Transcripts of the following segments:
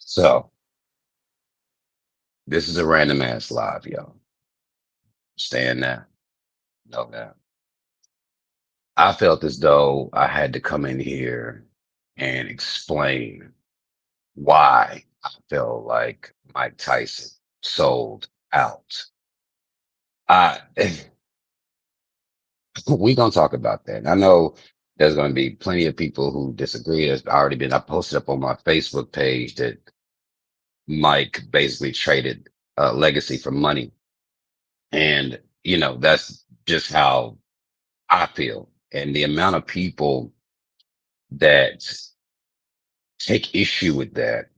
So this is a random ass live, y'all. Understand that? Know that. I felt as though I had to come in here and explain why I felt like Mike Tyson sold out. I we gonna talk about that. I know there's gonna be plenty of people who disagree. There's already been I posted up on my Facebook page that Mike basically traded legacy for money. And that's just how I feel. And the amount of people that take issue with that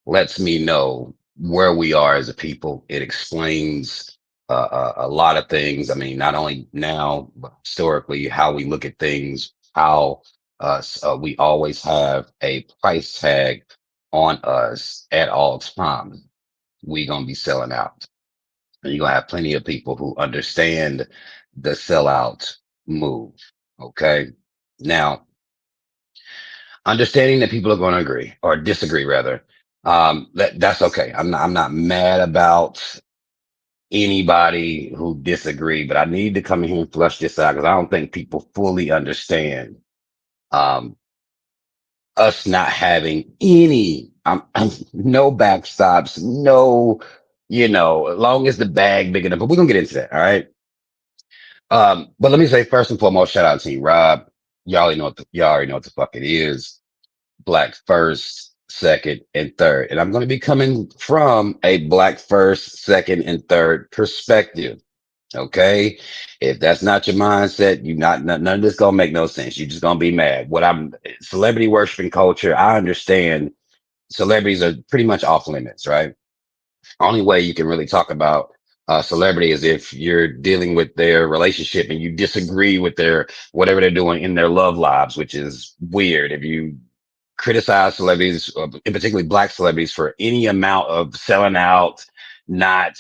lets me know where we are as a people. It explains a lot of things. I mean, not only now, but historically, how we look at things, how we always have a price tag on us at all times. We gonna be selling out. And you're gonna have plenty of people who understand the sellout move. Okay. Now, understanding that people are going to agree or disagree rather, that's okay. I'm not mad about anybody who disagree, but I need to come in here and flush this out because I don't think people fully understand um, us not having any, no backstops, no, as long as the bag big enough. But we're gonna get into that. All right. But let me say first and foremost, shout out to you, Rob. Y'all already know what the fuck it is. Black first, second, and third. And I'm going to be coming from a black first, second, and third perspective. Okay. If that's not your mindset, none of this gonna make no sense. You're just gonna be mad. What I'm celebrity worshiping culture, I understand celebrities are pretty much off limits, right? Only way you can really talk about celebrity is if you're dealing with their relationship and you disagree with their whatever they're doing in their love lives, which is weird. If you criticize celebrities, in particularly black celebrities, for any amount of selling out, not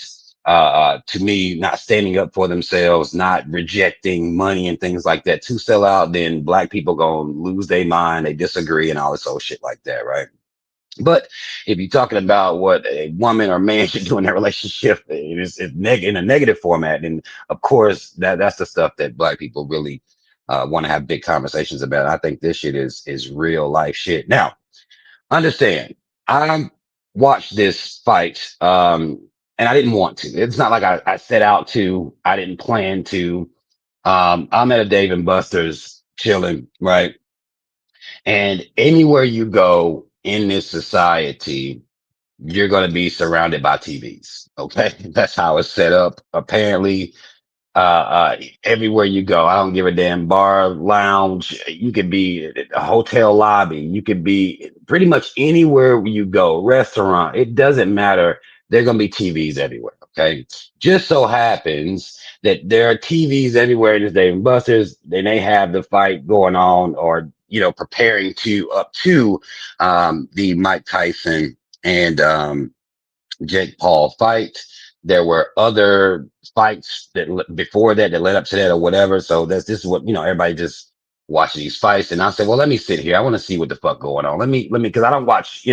to me, not standing up for themselves, not rejecting money and things like that to sell out, then black people gonna lose their mind. They disagree and all this old shit like that, right? But if you're talking about what a woman or man should do in that relationship, in a negative format, and of course that's the stuff that black people really want to have big conversations about. I think this shit is real life shit. Now, understand, I watched this fight, and I didn't want to. It's not like I set out to. I didn't plan to. I'm at a Dave and Buster's chilling, right? And anywhere you go in this society, you're going to be surrounded by TVs. Okay. That's how it's set up. Apparently, everywhere you go, I don't give a damn bar, lounge. You could be at a hotel lobby. You could be pretty much anywhere you go, restaurant. It doesn't matter. There are going to be TVs everywhere. Okay. Just so happens that there are TVs everywhere in this Dave and Buster's. Then they have the fight going on or, preparing to up to the Mike Tyson and Jake Paul fight. There were other fights before that led up to that or whatever. So this is what everybody just watching these fights. And I said, well, let me sit here. I want to see what the fuck going on. Let me because I don't watch.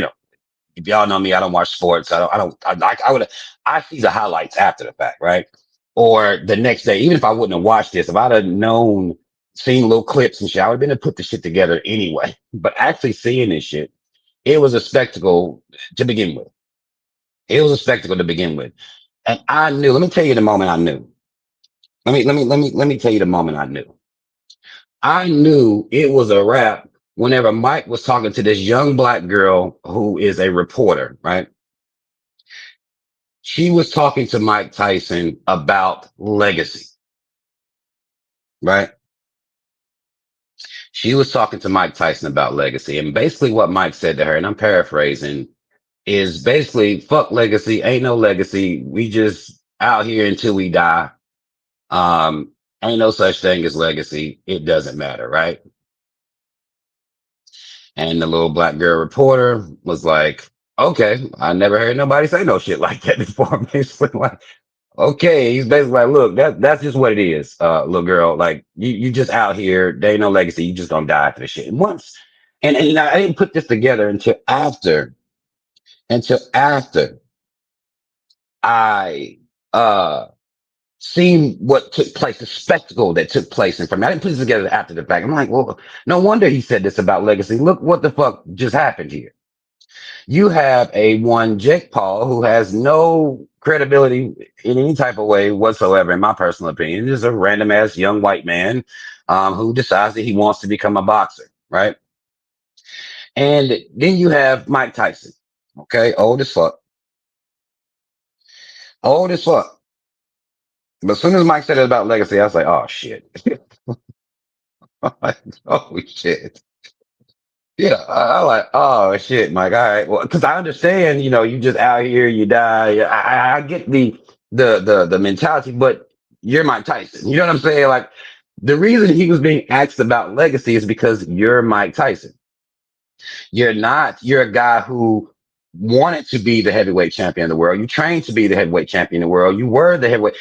If y'all know me, I don't watch sports. I see the highlights after the fact, right? Or the next day, even if I wouldn't have watched this, if I'd have known, seen little clips and shit, I would have been able to put the shit together anyway. But actually seeing this shit, it was a spectacle to begin with. It was a spectacle to begin with. And I knew, let me tell you the moment I knew. Let me tell you the moment I knew. I knew it was a wrap whenever Mike was talking to this young black girl who is a reporter, right? She was talking to Mike Tyson about legacy, right? She was talking to Mike Tyson about legacy. And basically what Mike said to her, and I'm paraphrasing, is basically fuck legacy, ain't no legacy. We just out here until we die. Um, ain't no such thing as legacy. It doesn't matter, right? And the little black girl reporter was like, okay, I never heard nobody say no shit like that before. Basically, like, okay, he's basically like, look, that's just what it is, little girl. Like, you just out here, there ain't no legacy. You just gonna die after the shit. And once, and I didn't put this together until after. until after I seen what took place, the spectacle that took place in front of me. I didn't put this together after the fact. I'm like, well, no wonder he said this about legacy. Look what the fuck just happened here. You have a one Jake Paul who has no credibility in any type of way whatsoever, in my personal opinion. Just a random ass young white man who decides that he wants to become a boxer, right? And then you have Mike Tyson, okay, old as fuck. But as soon as Mike said it about legacy, I was like, oh shit. Oh shit. Yeah, I like, oh shit, Mike. All right, well, because I understand, you just out here, you die. I get the mentality, but you're Mike Tyson. You know what I'm saying? Like, the reason he was being asked about legacy is because you're Mike Tyson. You're not. You're a guy who wanted to be the heavyweight champion of the world. You trained to be the heavyweight champion of the world. You were the heavyweight.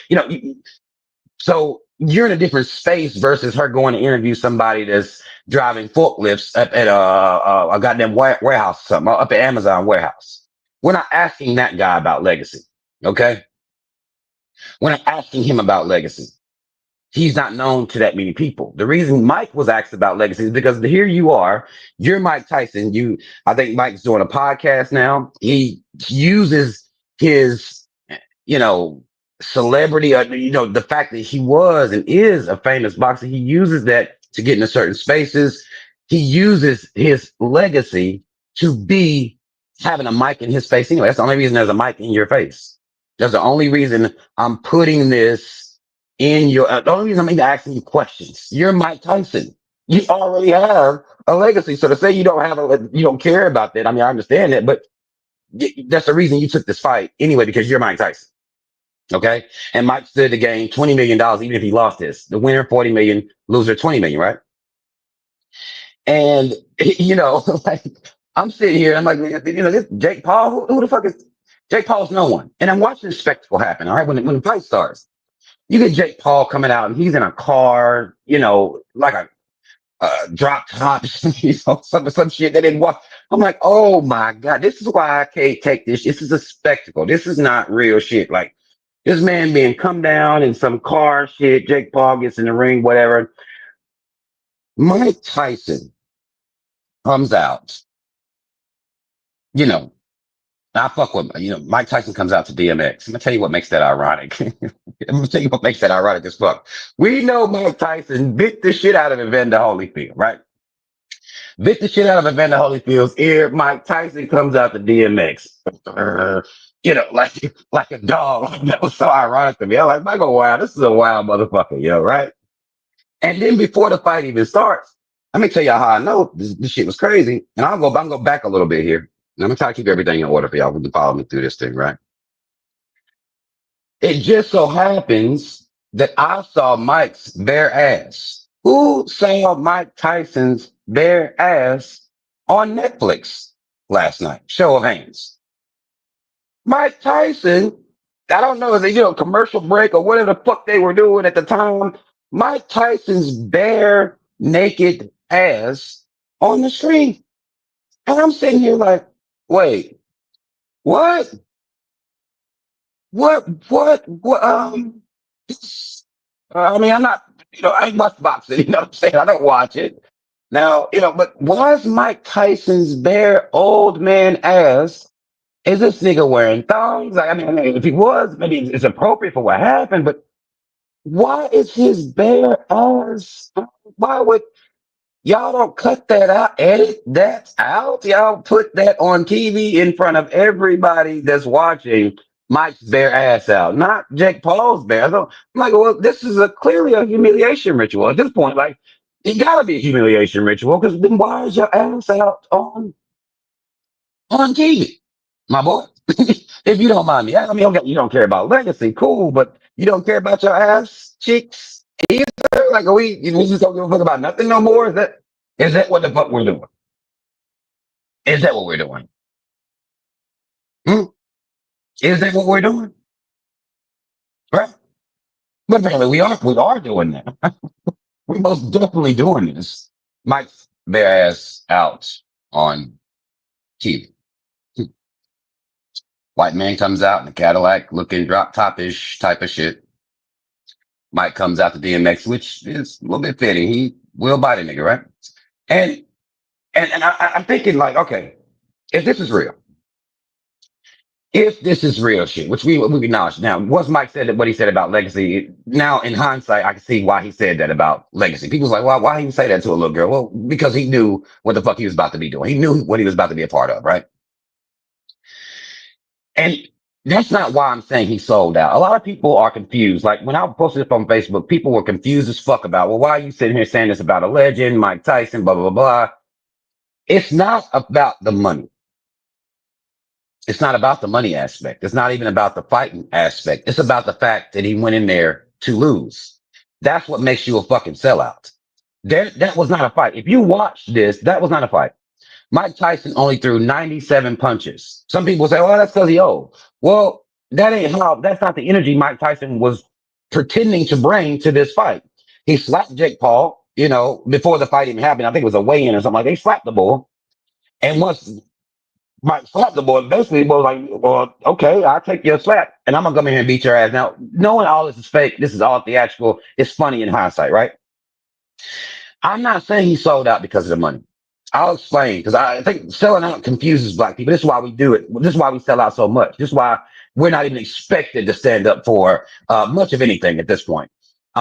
So you're in a different space versus her going to interview somebody that's driving forklifts up at a goddamn warehouse or something, up at Amazon warehouse. We're not asking that guy about legacy. Okay. We're not asking him about legacy. He's not known to that many people. The reason Mike was asked about legacy is because here you are, you're Mike Tyson. I think Mike's doing a podcast now. He uses his, you know, celebrity, the fact that he was and is a famous boxer. He uses that to get into certain spaces. He uses his legacy to be having a mic in his face. Anyway, that's the only reason there's a mic in your face. That's the only reason I'm putting this in the only reason I'm even asking you questions. You're Mike Tyson. You already have a legacy. So to say you don't care about that, I mean, I understand that, but that's the reason you took this fight anyway, because you're Mike Tyson. Okay. And Mike stood to gain $20 million, even if he lost this. The winner, 40 million, loser, 20 million, right? And, like, I'm sitting here, I'm like, this Jake Paul, who the fuck is Jake Paul's no one. And I'm watching this spectacle happen. All right. When the fight starts, you get Jake Paul coming out and he's in a car, like a drop top, some shit that didn't walk. I'm like, oh my God, this is why I can't take this. This is a spectacle. This is not real shit. Like, this man being come down in some car shit. Jake Paul gets in the ring, whatever. Mike Tyson comes out, you know, I fuck with, Mike Tyson comes out to DMX. I'm gonna tell you what makes that ironic. I'm gonna tell you what makes that ironic as fuck. We know Mike Tyson bit the shit out of Evander Holyfield, right? Bit the shit out of Evander Holyfield's ear. Mike Tyson comes out to DMX. Like a dog. That was so ironic to me. I was like, Michael, wow, this is a wild motherfucker, right? And then before the fight even starts, let me tell y'all how I know this shit was crazy. And I'm go back a little bit here. And I'm gonna try to keep everything in order for y'all who can follow me through this thing, right? It just so happens that I saw Mike's bare ass. Who saw Mike Tyson's bare ass on Netflix last night? Show of hands. Mike Tyson, I don't know, is it, commercial break or whatever the fuck they were doing at the time. Mike Tyson's bare naked ass on the screen. And I'm sitting here like, wait, what? What? I mean, I'm not, I ain't watch boxing, you know what I'm saying? I don't watch it. Now, but why is Mike Tyson's bare old man ass? Is this nigga wearing thongs? Like, I mean, if he was, maybe it's appropriate for what happened, but why is his bare ass? Why would y'all don't cut that out, edit that out? Y'all put that on TV in front of everybody that's watching Mike's bare ass out, not Jake Paul's bare. So I'm like, well, this is clearly a humiliation ritual at this point. Like, it gotta be a humiliation ritual because then why is your ass out on TV, my boy? If you don't mind me, I mean, okay, you don't care about legacy, cool, but you don't care about your ass cheeks either. Like, we just don't give a fuck about nothing no more? Is that what the fuck we're doing? Is that what we're doing? Hmm? Is that what we're doing? Right? But apparently we are doing that. We're most definitely doing this. Mike's bare ass out on TV. White man comes out in a Cadillac looking drop top-ish type of shit. Mike comes out to DMX, which is a little bit fitting. He will bite a nigga, right? And I'm thinking like, okay, if this is real, if this is real shit, which we acknowledge now, once Mike said what he said about legacy, now in hindsight, I can see why he said that about legacy. People's like, why he say that to a little girl? Well, because he knew what the fuck he was about to be doing. He knew what he was about to be a part of, right? And that's not why I'm saying he sold out. A lot of people are confused. Like when I posted this on Facebook, people were confused as fuck about, well, why are you sitting here saying this about a legend, Mike Tyson, blah, blah, blah, blah. It's not about the money. It's not about the money aspect. It's not even about the fighting aspect. It's about the fact that he went in there to lose. That's what makes you a fucking sellout. That was not a fight. If you watch this, that was not a fight. Mike Tyson only threw 97 punches. Some people say, "Oh, that's because he old." Well, that's not the energy Mike Tyson was pretending to bring to this fight. He slapped Jake Paul, before the fight even happened. I think it was a weigh-in or something like that. They slapped the bull. And once Mike slapped the boy, basically was like, well, okay, I'll take your slap and I'm gonna come in here and beat your ass. Now, knowing all this is fake, this is all theatrical, it's funny in hindsight, right? I'm not saying he sold out because of the money. I'll explain because I think selling out confuses black people. This is why we do it. This is why we sell out so much. This is why we're not even expected to stand up for much of anything at this point.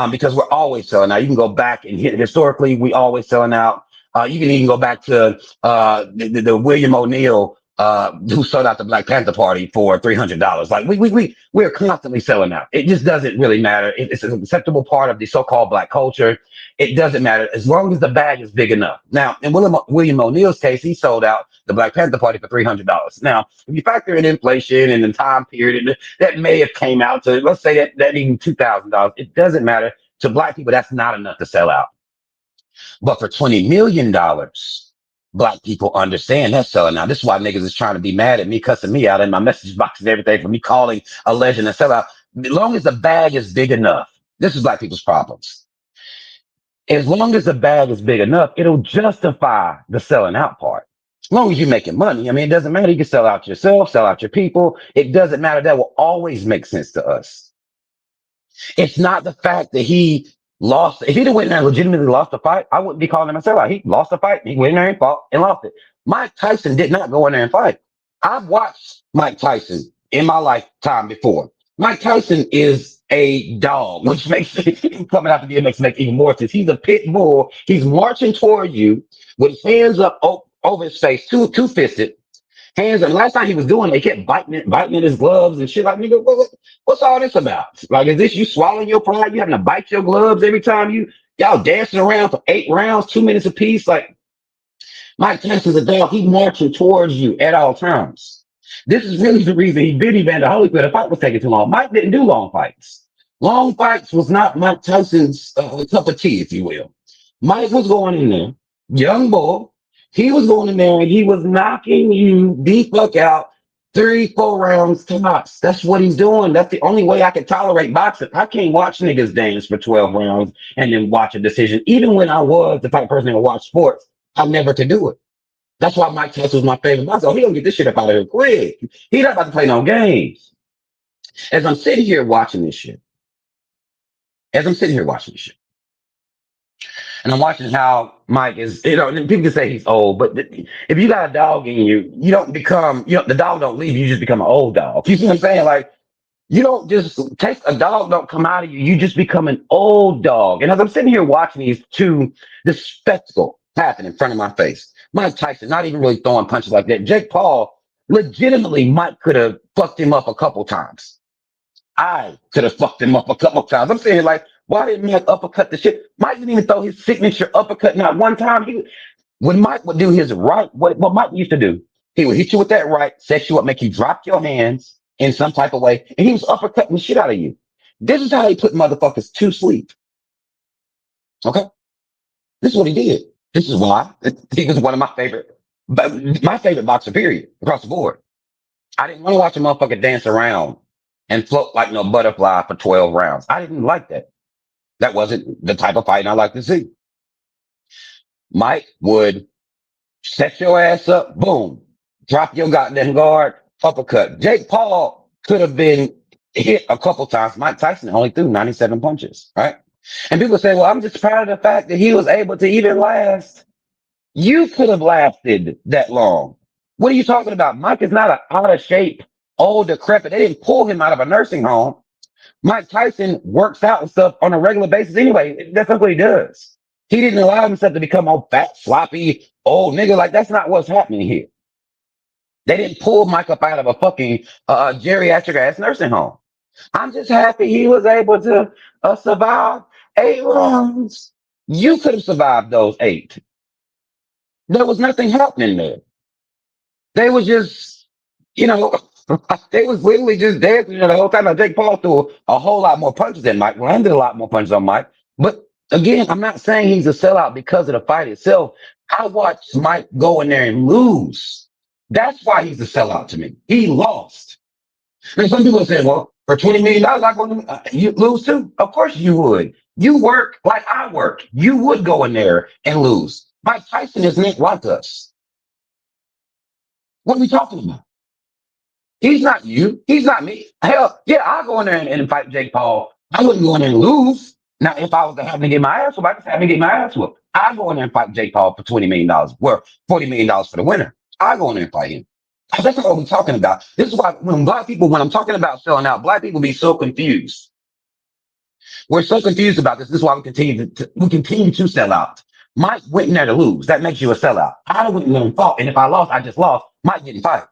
Because we're always selling out. You can go back and hit historically, we always selling out. You can even go back to the William O'Neill who sold out the Black Panther Party for $300. Like we're constantly selling out. It just doesn't really matter. It's an acceptable part of the so-called black culture. It doesn't matter as long as the bag is big enough. Now, in William O'Neill's case, he sold out the Black Panther Party for $300. Now, if you factor in inflation and the time period, that may have came out to, let's say that even $2,000. It doesn't matter. To black people, that's not enough to sell out. But for $20 million, black people understand that's selling out. This is why niggas is trying to be mad at me, cussing me out in my message boxes and everything for me calling a legend a sellout. As long as the bag is big enough, this is black people's problems. As long as the bag is big enough, it'll justify the selling out part. As long as you're making money, I mean, it doesn't matter. You can sell out yourself, sell out your people. It doesn't matter. That will always make sense to us. It's not the fact that he lost. If he didn't win there and legitimately lost the fight, I wouldn't be calling him a sellout. He lost the fight. He went in there and fought and lost it. Mike Tyson did not go in there and fight. I've watched Mike Tyson in my lifetime before. Mike Tyson is a dog, which makes coming out to DMX make even more sense. He's a pit bull. He's marching toward you with his hands up over his face, two fisted hands. And last time he was doing it, he kept biting in his gloves and shit. Like, nigga, what's all this about? Like, is this you swallowing your pride? You having to bite your gloves every time y'all dancing around for 8 rounds, 2 minutes apiece? Like, Mike Tyson's a dog. He marching towards you at all times. This is really the reason he bit Evander Holyfield. The fight was taking too long. Mike didn't do long fights. Long fights was not Mike Tyson's cup of tea, if you will. Mike was going in there, young boy. He was going in there and he was knocking you the fuck out 3, 4 rounds tops. That's what he's doing. That's the only way I can tolerate boxing. I can't watch niggas dance for 12 rounds and then watch a decision. Even when I was the type of person that would watch sports, I never could do it. That's why Mike Tyson was my favorite boxer. Oh, he gonna get this shit up out of here quick. He not about to play no games. As I'm sitting here watching this shit, as I'm sitting here watching this shit, and I'm watching how Mike is, people can say he's old, but if you got a dog in you, you don't become, the dog don't leave you, just become an old dog. You see what I'm saying? Like, you don't just take a dog, don't come out of you, you just become an old dog. And as I'm sitting here watching this spectacle happen in front of my face, Mike Tyson not even really throwing punches like that. Jake Paul, legitimately, Mike could have fucked him up a couple times. I could have fucked him up a couple times. I'm saying, like, why didn't Mike uppercut the shit? Mike didn't even throw his signature uppercut not one time. When Mike would do his right, what Mike used to do, he would hit you with that right, set you up, make you drop your hands in some type of way, and he was uppercutting the shit out of you. This is how he put motherfuckers to sleep. Okay? This is what he did. This is why he was one of my favorite boxer, period, across the board. I didn't want to watch a motherfucker dance around and float like no butterfly for 12 rounds. I didn't like that. That wasn't the type of fighting I like to see. Mike would set your ass up, boom, drop your goddamn guard, uppercut. Jake Paul could have been hit a couple times. Mike Tyson only threw 97 punches, right? And people say, well, I'm just proud of the fact that he was able to even last. You could have lasted that long. What are you talking about? Mike is not an out of shape, old, decrepit. They didn't pull him out of a nursing home. Mike Tyson works out and stuff on a regular basis anyway. That's what he does. He didn't allow himself to become all fat, sloppy, old nigga. Like, that's not what's happening here. They didn't pull Mike up out of a fucking geriatric ass nursing home. I'm just happy he was able to survive 8 rounds. You could have survived those 8. There was nothing happening there. They was just, you know, they was literally just dancing the whole time. Now, Jake Paul threw a whole lot more punches than Mike. Landed a lot more punches on Mike. But again, I'm not saying he's a sellout because of the fight itself. I watched Mike go in there and lose. That's why he's a sellout to me. He lost. And some people are saying, well, for $20 million, I'm going to you lose too. Of course you would. You work like I work. You would go in there and lose. Mike Tyson is not like us. What are we talking about? He's not you. He's not me. Hell, yeah, I'll go in there and fight Jake Paul. I wouldn't go in there and lose. Now, if I was to have to get my ass whooped, I just have to get my ass whooped. I go in there and fight Jake Paul for $20 million. Well, $40 million for the winner. I go in there and fight him. That's not what we're talking about. This is why when black people, when I'm talking about selling out, black people be so confused. We're so confused about this. This is why we continue to sell out. Mike went in there to lose. That makes you a sellout. I went in there and fought, and if I lost, I just lost. Mike didn't fight.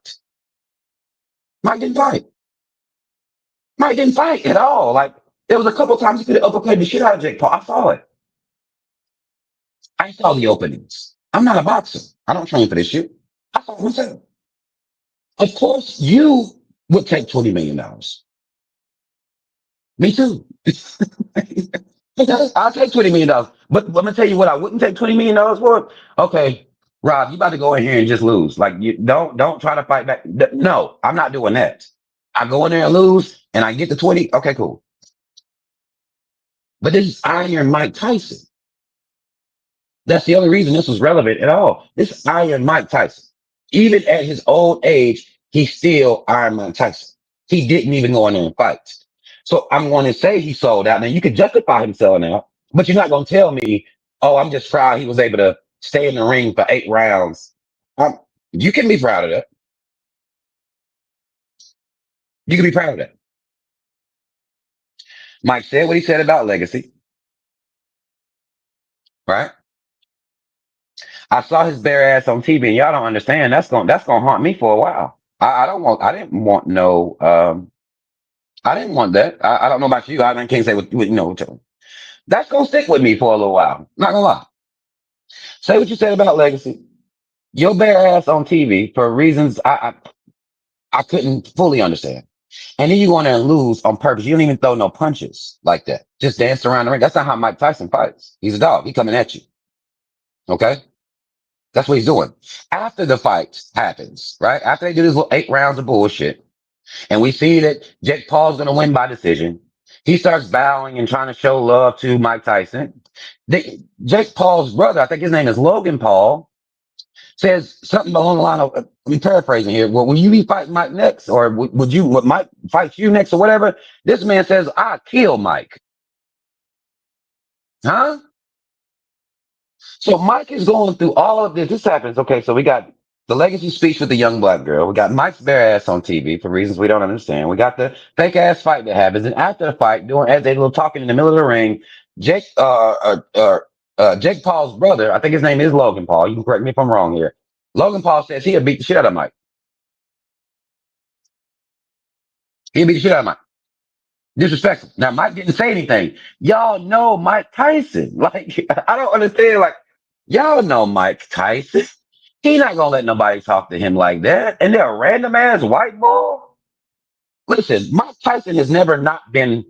Mike didn't fight. Mike didn't fight at all. Like there was a couple times he could have uppercut the shit out of Jake Paul. I saw it. I saw the openings. I'm not a boxer. I don't train for this shit. I saw it myself. Of course, you would take $20 million. Me too. I'll take $20 million. But I'm gonna tell you what I wouldn't take $20 million for. Okay, Rob, you about to go in here and just lose. Like you don't try to fight back. No, I'm not doing that. I go in there and lose and I get the 20. Okay, cool. But this is Iron Mike Tyson. That's the only reason this was relevant at all. This Iron Mike Tyson. Even at his old age, he's still Iron Mike Tyson. He didn't even go in there and fight. So I'm going to say he sold out. Now you could justify him selling out, but you're not going to tell me, oh, I'm just proud he was able to stay in the ring for 8 rounds. You can be proud of that. You can be proud of that. Mike said what he said about legacy, right? I saw his bare ass on TV, and y'all don't understand. That's gonna haunt me for a while. I don't want. I didn't want no. I didn't want that. I don't know about you. I can't say what you know. That's gonna stick with me for a little while. Not gonna lie. Say what you said about legacy. Your bare ass on TV for reasons I couldn't fully understand. And then you go in there and lose on purpose. You don't even throw no punches like that. Just dance around the ring. That's not how Mike Tyson fights. He's a dog. He coming at you. Okay. That's what he's doing. After the fight happens, right? After they do this little 8 rounds of bullshit, and we see that Jake Paul's going to win by decision, he starts bowing and trying to show love to Mike Tyson. Jake Paul's brother, I think his name is Logan Paul, says something along the line of, I'm paraphrasing here. Well, will you be fighting Mike next, or would Mike fight you next, or whatever? This man says, I kill Mike, huh? So Mike is going through all of this. This happens. Okay, so we got the legacy speech with the young black girl. We got Mike's bare ass on TV for reasons we don't understand. We got the fake ass fight that happens, and after the fight, doing as they little talking in the middle of the ring, Jake Jake Paul's brother, I think his name is Logan Paul. You can correct me if I'm wrong here. Logan Paul says he'll beat the shit out of Mike. He'll beat the shit out of Mike. Disrespectful. Now Mike didn't say anything. Y'all know Mike Tyson. Like I don't understand. Like y'all know Mike Tyson. He not gonna let nobody talk to him like that. And they're a random ass white boy. Listen, Mike Tyson has never not been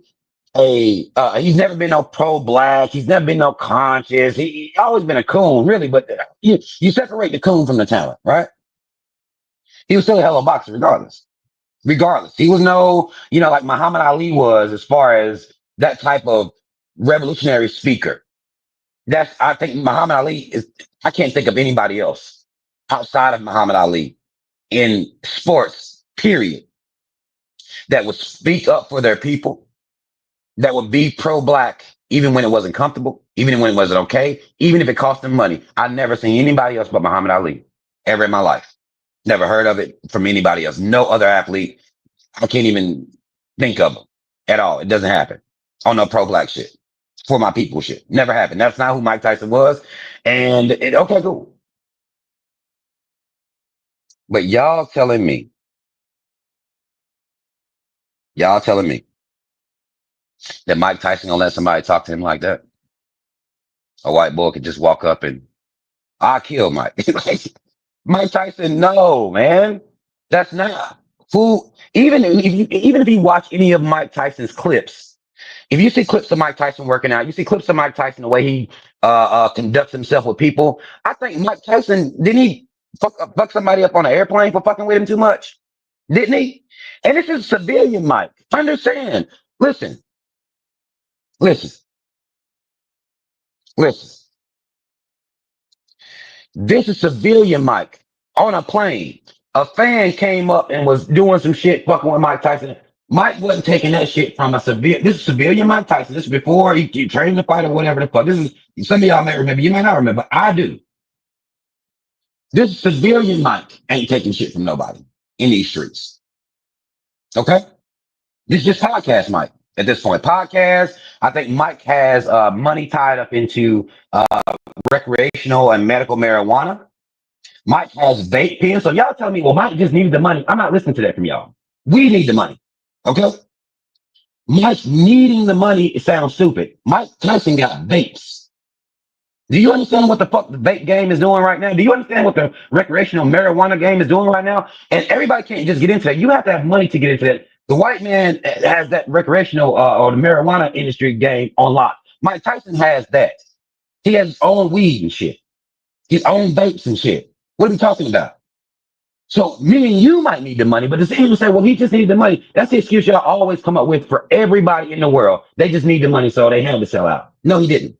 he's never been no pro black. He's never been no conscious. He always been a coon, really. But you separate the coon from the talent, right? He was still a hell of a boxer, regardless. Regardless, he was no, like Muhammad Ali was, as far as that type of revolutionary speaker. I think Muhammad Ali is. I can't think of anybody else outside of Muhammad Ali in sports period, that would speak up for their people, that would be pro-black, even when it wasn't comfortable, even when it wasn't okay, even if it cost them money. I've never seen anybody else but Muhammad Ali ever in my life. Never heard of it from anybody else. No other athlete. I can't even think of them at all. It doesn't happen on no pro-black shit, for my people shit. Never happened. That's not who Mike Tyson was. And okay, cool. But y'all telling me that Mike Tyson gonna let somebody talk to him like that? A white boy could just walk up and I kill Mike. Like, Mike Tyson, no, man. That's not who. Even if you watch any of Mike Tyson's clips, if you see clips of Mike Tyson working out, you see clips of Mike Tyson the way he conducts himself with people. I think Mike Tyson didn't he fuck somebody up on an airplane for fucking with him too much? Didn't he? And this is civilian Mike. Understand? Listen, listen, listen. This is civilian Mike on a plane. A fan came up and was doing some shit fucking with Mike Tyson. Mike wasn't taking that shit from a civilian. This is civilian Mike Tyson. This is before he trained to fight or whatever the fuck. This is some of y'all may remember. You may not remember. I do. This is civilian Mike ain't taking shit from nobody in these streets. Okay? This is just podcast Mike at this point. Podcast. I think Mike has money tied up into recreational and medical marijuana. Mike has vape pens. So y'all tell me, well, Mike just needed the money. I'm not listening to that from y'all. We need the money. Okay? Mike needing the money, it sounds stupid. Mike Tyson got vapes. Do you understand what the fuck the vape game is doing right now? Do you understand what the recreational marijuana game is doing right now? And everybody can't just get into that. You have to have money to get into that. The white man has that recreational or the marijuana industry game on lock. Mike Tyson has that. He has his own weed and shit, his own vapes and shit. What are we talking about? So me and you might need the money, but the same say, well, he just needs the money. That's the excuse y'all always come up with for everybody in the world. They just need the money, so they had to sell out. No, he didn't.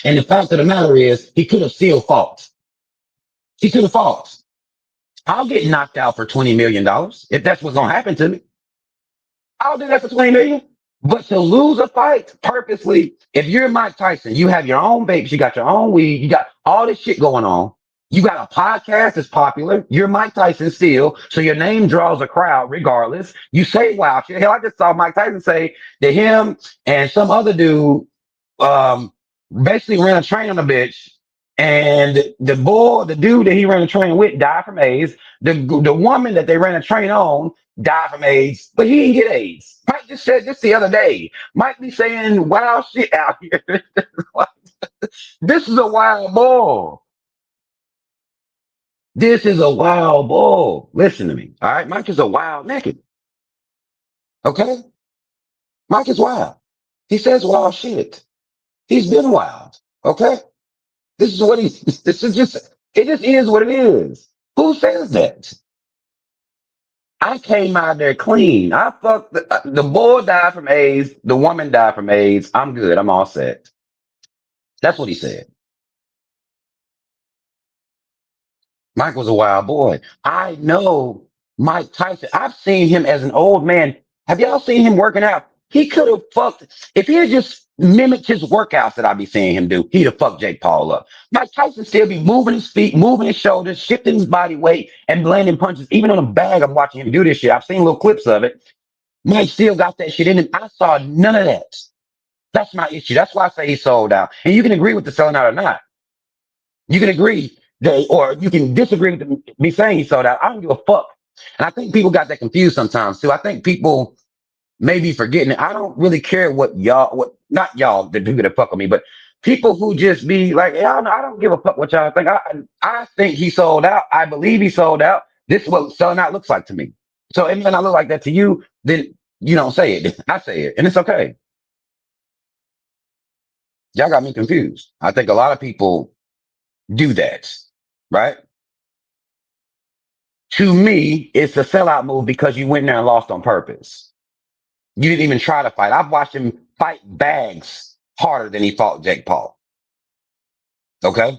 And the fact of the matter is, he could have still fought. He could have fought. I'll get knocked out for $20 million if that's what's gonna happen to me. I'll do that for 20 million. But to lose a fight purposely, if you're Mike Tyson, you have your own vapes, you got your own weed, you got all this shit going on. You got a podcast that's popular. You're Mike Tyson still, so your name draws a crowd regardless. You say wow shit. Hell, I just saw Mike Tyson say that him and some other dude um, basically ran a train on a bitch, and the dude that he ran a train with, died from AIDS. The woman that they ran a train on died from AIDS, but he didn't get AIDS. Mike just said this the other day. Mike be saying wild shit out here. This is a wild bull. This is a wild bull. Listen to me. All right. Mike is a wild naked. Okay. Mike is wild. He says wild shit. He's been wild. Okay. This is what he's, this is just, it just is what it is. Who says that? I came out there clean. I fucked, the boy died from AIDS. The woman died from AIDS. I'm good. I'm all set. That's what he said. Mike was a wild boy. I know Mike Tyson. I've seen him as an old man. Have y'all seen him working out? He could have fucked, if he had just mimicked his workouts that I be seeing him do, he'd have fucked Jake Paul up. Mike Tyson still be moving his feet, moving his shoulders, shifting his body weight, and landing punches. Even on the bag, I'm watching him do this shit. I've seen little clips of it. Mike still got that shit in him. I saw none of that. That's my issue. That's why I say he sold out. And you can agree with the selling out or not. You can agree that, or you can disagree with me saying he sold out. I don't give a fuck. And I think people got that confused sometimes too. I think people may be forgetting it. I don't really care what y'all, what not y'all, the people that fuck with me, but people who just be like, hey, I don't give a fuck what y'all think. I think he sold out. I believe he sold out. This is what selling out looks like to me. So if it may not look like that to you, then you don't say it. I say it, and it's okay. Y'all got me confused. I think a lot of people do that, right? To me, it's a sellout move because you went in there and lost on purpose. You didn't even try to fight. I've watched him fight bags harder than he fought Jake Paul. Okay.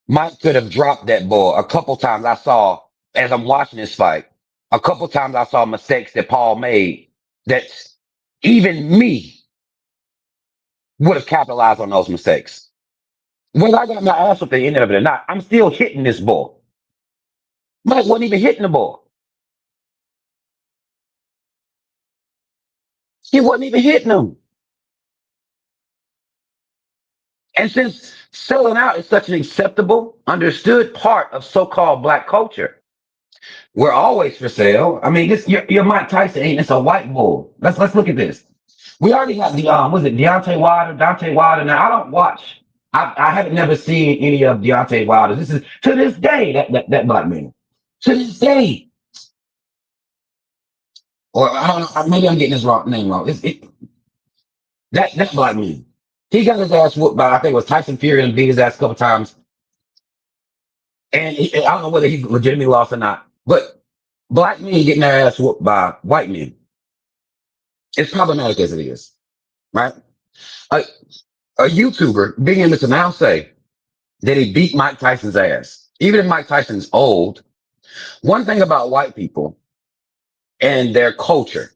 Mike could have dropped that ball a couple times. I saw as I'm watching this fight, a couple times I saw mistakes that Paul made that even me would have capitalized on those mistakes. Whether I got my ass at the end of it or not, I'm still hitting this ball. Mike wasn't even hitting the ball. He wasn't even hitting them. And since selling out is such an acceptable, understood part of so-called black culture, we're always for sale. I mean, this your Mike Tyson ain't it's a white bull. Let's look at this. We already got the was it Deontay Wilder, Dante Wilder. Now I don't watch. I haven't never seen any of Deontay Wilder. This is to this day that black man. To this day, or I don't know. Maybe I'm getting his name wrong. That black man. He got his ass whooped by I think it was Tyson Fury and beat his ass a couple times. And I don't know whether he legitimately lost or not. But black men getting their ass whooped by white men. It's problematic as it is, right? A, a YouTuber being able to now say that he beat Mike Tyson's ass, even if Mike Tyson's old. One thing about white people and their culture,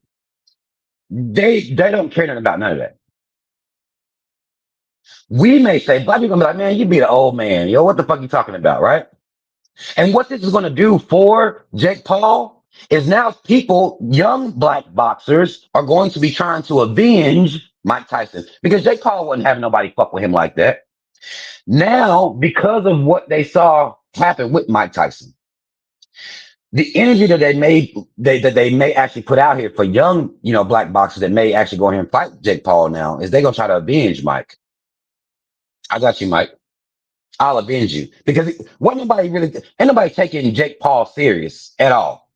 they don't care nothing about none of that. We may say, black people gonna be like, man, you be an old man. Yo, what the fuck you talking about, right? And what this is gonna do for Jake Paul is now people, young black boxers, are going to be trying to avenge Mike Tyson because Jake Paul wouldn't have nobody fuck with him like that. Now, because of what they saw happen with Mike Tyson, the energy that they may actually put out here for young, black boxers that may actually go here and fight Jake Paul now is they're gonna try to avenge Mike. I got you, Mike. I'll avenge you because ain't nobody taking Jake Paul serious at all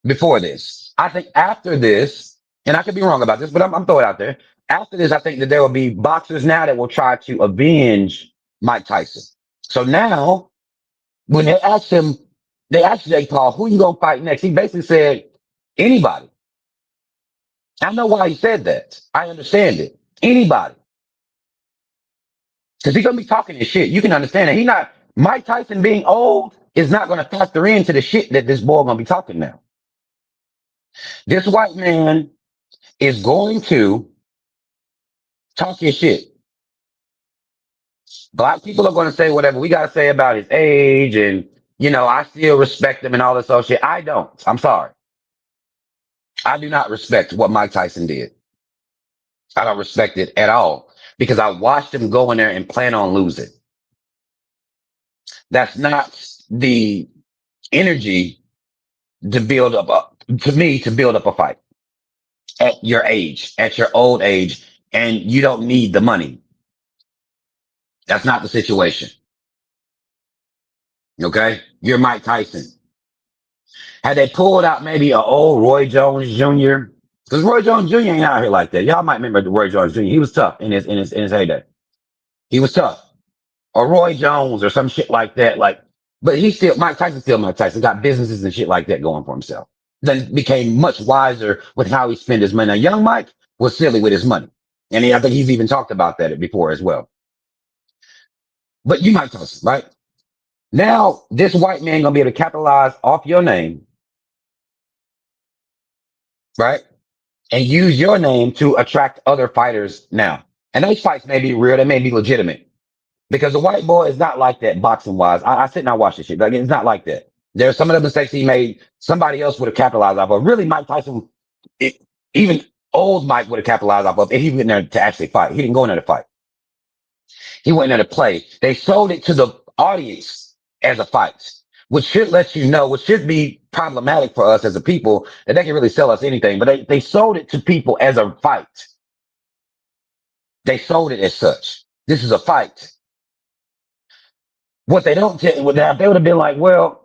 before this. I think after this, and I could be wrong about this, but I'm throwing it out there. After this, I think that there will be boxers now that will try to avenge Mike Tyson. So now, when they asked Jake Paul, who you gonna fight next? He basically said anybody. I know why he said that. I understand it. Anybody. Because he's gonna be talking this shit. You can understand it. He not Mike Tyson being old is not gonna factor into the shit that this boy gonna be talking now. This white man is going to talk his shit. Black people are gonna say whatever we gotta say about his age and I still respect him and all this other shit. I don't. I'm sorry. I do not respect what Mike Tyson did. I don't respect it at all because I watched him go in there and plan on losing. That's not the energy to build up to me to build up a fight at your age, at your old age, and you don't need the money. That's not the situation. Okay, you're Mike Tyson. Had they pulled out maybe an old Roy Jones Jr. Because Roy Jones Jr. ain't out here like that. Y'all might remember Roy Jones Jr. He was tough in his heyday. He was tough. Or Roy Jones or some shit like that. But Mike Tyson still Mike Tyson. Got businesses and shit like that going for himself. Then became much wiser with how he spent his money. Now, young Mike was silly with his money. And I think he's even talked about that before as well. But you Mike Tyson, right? Now, this white man gonna be able to capitalize off your name, right? And use your name to attract other fighters now. And those fights may be real, they may be legitimate. Because the white boy is not like that boxing wise. I sit and I watch this shit. Like it's not like that. There's some of the mistakes he made, somebody else would have capitalized off of. Really, Mike Tyson, it, even old Mike would have capitalized off of if he went in there to actually fight. He didn't go in there to fight. He went in there to play. They sold it to the audience as a fight, which should let you know, which should be problematic for us as a people, that they can really sell us anything. But they sold it to people as a fight. They sold it as such. This is a fight. What they don't tell, if they would have been like, well,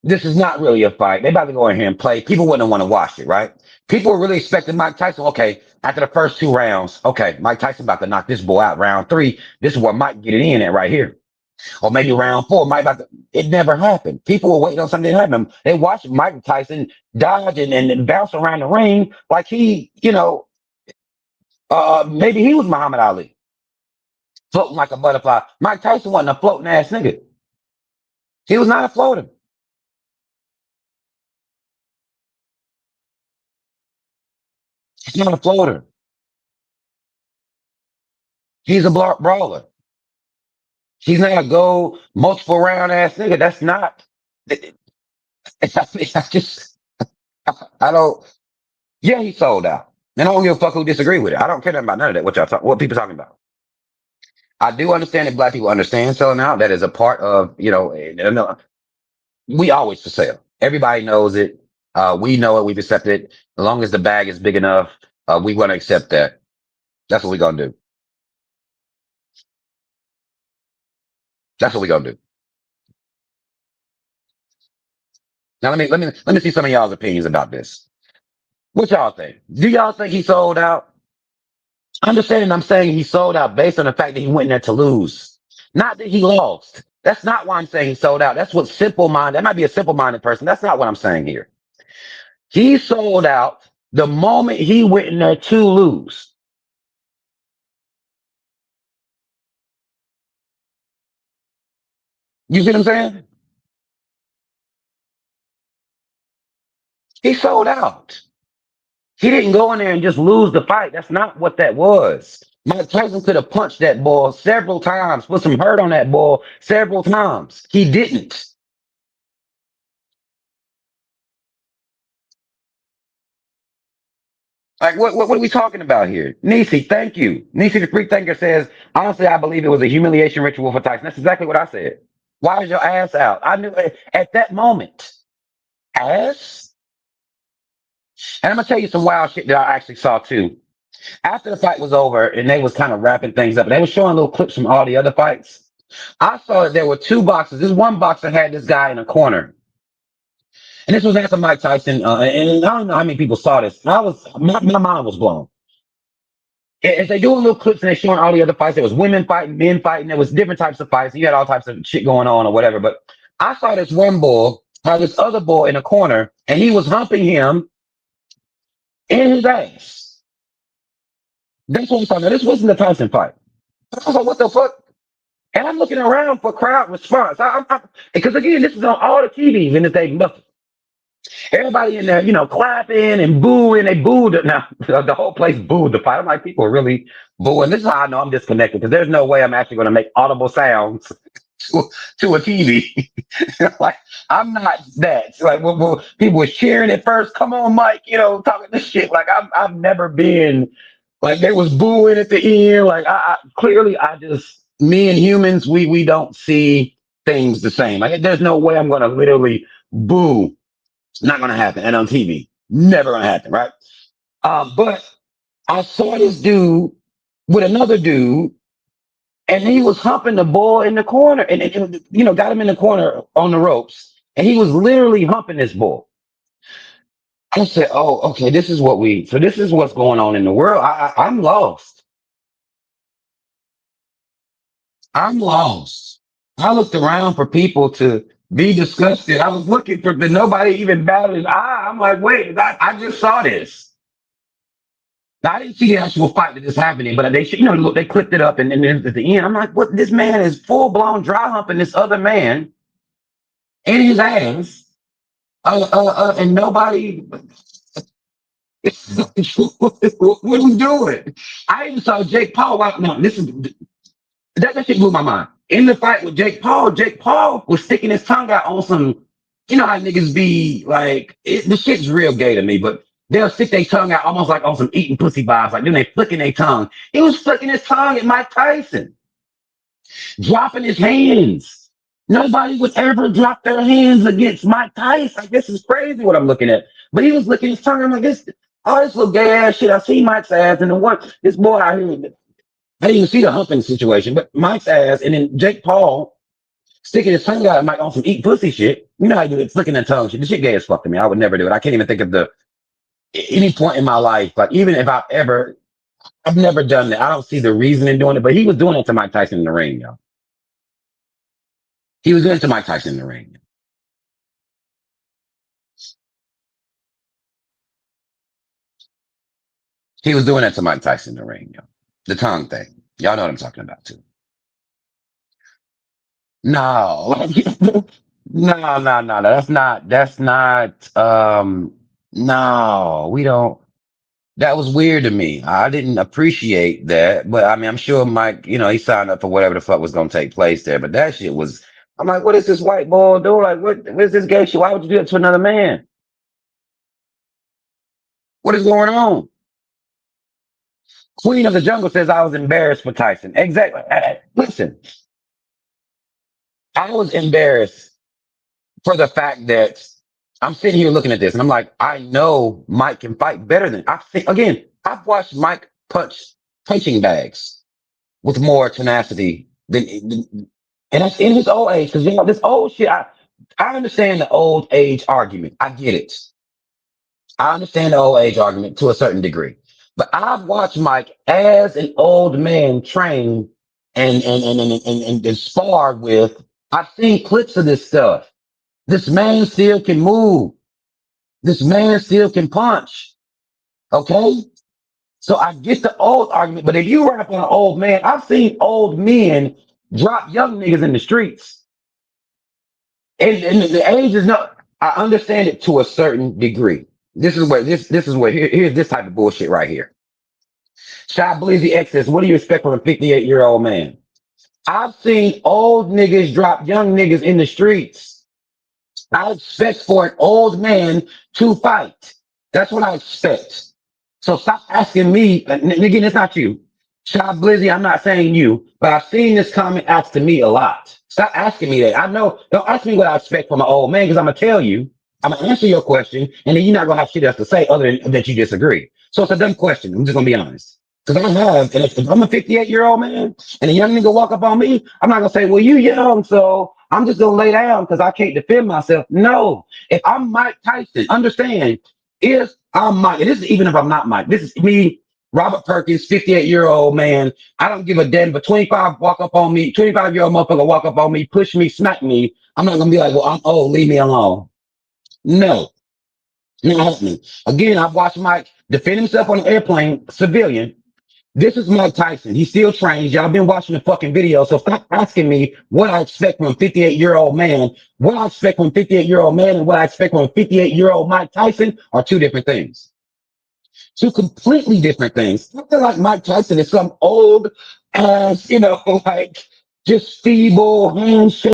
this is not really a fight. They about to go in here and play. People wouldn't want to watch it, right? People were really expecting Mike Tyson. Okay, after the first two rounds, okay, Mike Tyson about to knock this boy out. Round three, this is where Mike get it in at right here. Or maybe round four, Mike about to. It never happened. People were waiting on something to happen. They watched Mike Tyson dodge and bounce around the ring like he, maybe he was Muhammad Ali, floating like a butterfly. Mike Tyson wasn't a floating ass nigga. He was not a floater. He's not a floater. He's a brawler. He's not a go multiple round ass nigga. That's not. I just I don't. Yeah, he sold out. And I don't give a fuck who disagree with it. I don't care nothing about none of that. What people talking about? I do understand that black people understand selling out. That is a part of, we always for sale. Everybody knows it. We know it. We've accepted it. As long as the bag is big enough, we want to accept that. That's what we're gonna do. That's what we're gonna do. Now let me see some of y'all's opinions about this. What y'all think? Do y'all think he sold out? Understanding I'm saying he sold out based on the fact that he went in there to lose. Not that he lost. That's not why I'm saying he sold out. That's what simple mind. That might be a simple minded person. That's not what I'm saying here. He sold out the moment he went in there to lose. You see what I'm saying? He sold out. He didn't go in there and just lose the fight. That's not what that was. Mike Tyson could have punched that ball several times, put some hurt on that ball several times. He didn't. Like, what are we talking about here? Nisi, thank you. Nisi, the free thinker, says, honestly, I believe it was a humiliation ritual for Tyson. That's exactly what I said. Why is your ass out? I knew at that moment. Ass? And I'm going to tell you some wild shit that I actually saw too. After the fight was over and they was kind of wrapping things up, and they were showing little clips from all the other fights. I saw that there were two boxes. This one boxer had this guy in a corner. And this was after Mike Tyson. And I don't know how many people saw this. My mind was blown. As they doing little clips and they showing all the other fights, there was women fighting, men fighting, there was different types of fights. You had all types of shit going on or whatever. But I saw this one bull had this other bull in a corner, and he was humping him in his ass. That's what I'm talking about. This wasn't the Tyson fight. I was like, what the fuck? And I'm looking around for crowd response. Because again, this is on all the TVs and they everybody in there, clapping and booing. They booed it. Now the whole place booed the fight. I'm like, people are really booing. This is how I know I'm disconnected because there's no way I'm actually going to make audible sounds to, to a TV. Like I'm not that. Like people were cheering at first. Come on, Mike. Talking this shit. Like I've never been. Like they was booing at the end. Like I clearly I just me and humans we don't see things the same. Like there's no way I'm going to literally boo. Not gonna happen. And on TV, never gonna happen, right? But I saw this dude with another dude, and he was humping the ball in the corner, and got him in the corner on the ropes, and he was literally humping this ball. I said, "Oh, okay, this is what we. So this is what's going on in the world. I'm lost. I'm lost. I looked around for people to be disgusted. I was looking for, but nobody even batted an eye. I'm like, wait, I just saw this. Now, I didn't see the actual fight that is happening, but they look, they clipped it up, and then at the end, I'm like, what? This man is full blown dry humping this other man in his ass, and nobody. What are we doing? I even saw Jake Paul. No, this is that shit blew my mind. In the fight with Jake Paul was sticking his tongue out on some. You know how niggas be like, the shit's real gay to me, but they'll stick their tongue out almost like on some eating pussy vibes. Like then they flicking their tongue. He was flicking his tongue at Mike Tyson, dropping his hands. Nobody would ever drop their hands against Mike Tyson. Like this is crazy what I'm looking at. But he was licking his tongue. I'm like, this little gay ass shit. I see Mike's ass, and then what? This boy out here. I didn't even see the humping situation, but Mike's ass, and then Jake Paul sticking his tongue out at Mike on some eat pussy shit. You know how you do it, flicking that tongue shit. The shit gay as fuck to me. I would never do it. I can't even think of any point in my life, like even if I've never done that. I don't see the reason in doing it, but he was doing it to Mike Tyson in the ring, yo. He was doing it to Mike Tyson in the ring. He was doing that to Mike Tyson in the ring, yo. The tongue thing. Y'all know what I'm talking about too. No, no. That's not, no, we don't. That was weird to me. I didn't appreciate that, but I mean, I'm sure Mike, he signed up for whatever the fuck was going to take place there. But that shit was, I'm like, what is this white boy doing? Like, what is this gay shit? Why would you do it to another man? What is going on? Queen of the Jungle says I was embarrassed for Tyson. Exactly. Listen, I was embarrassed for the fact that I'm sitting here looking at this and I'm like, I know Mike can fight better than I think. Again, I've watched Mike punching bags with more tenacity and that's in his old age. Because this old shit, I understand the old age argument. I get it. I understand the old age argument to a certain degree. But I've watched Mike as an old man train and spar with. I've seen clips of this stuff. This man still can move. This man still can punch. Okay? So I get the old argument, but if you rap on an old man, I've seen old men drop young niggas in the streets. And the age is not, I understand it to a certain degree. Here's this type of bullshit right here. Shy Blizzy X says, what do you expect from a 58-year-old man? I've seen old niggas drop young niggas in the streets. I expect for an old man to fight. That's what I expect. So stop asking me, and again, it's not you. Shy Blizzy, I'm not saying you, but I've seen this comment asked to me a lot. Stop asking me that. I know, don't ask me what I expect from an old man, because I'm going to tell you, I'm going to answer your question, and then you're not going to have shit else to say other than that you disagree. So it's a dumb question. I'm just going to be honest. Because and if I'm a 58-year-old man and a young nigga walk up on me, I'm not going to say, well, you young, so I'm just going to lay down because I can't defend myself. No. If I'm Mike Tyson, understand, if I'm Mike, and this is even if I'm not Mike, this is me, Robert Perkins, 58-year-old man. I don't give a damn, but 25-year-old motherfucker walk up on me, push me, smack me. I'm not going to be like, well, I'm old, leave me alone. No, not happening. Again, I've watched Mike defend himself on an airplane, civilian. This is Mike Tyson. He still trains. Y'all been watching the fucking video. So stop asking me what I expect from a 58-year-old man. What I expect from a 58-year-old man and what I expect from a 58-year-old Mike Tyson are two different things. Two completely different things. I feel like Mike Tyson is some old ass, like just feeble, handshaking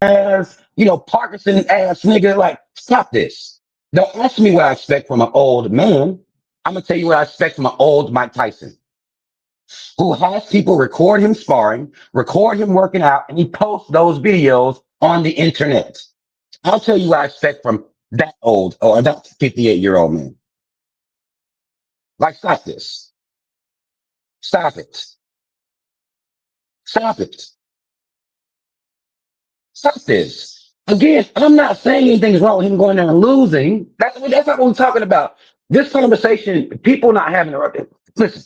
ass, Parkinson ass nigga. Like, stop this. Don't ask me what I expect from an old man. I'm gonna tell you what I expect from an old Mike Tyson, who has people record him sparring, record him working out, and he posts those videos on the internet. I'll tell you what I expect from that old or that 58-year-old man. Like, stop this. Stop it. Stop it. Stop this. Again, I'm not saying anything's wrong with him going there and losing. That's not what we're talking about. This conversation, people not having a listen.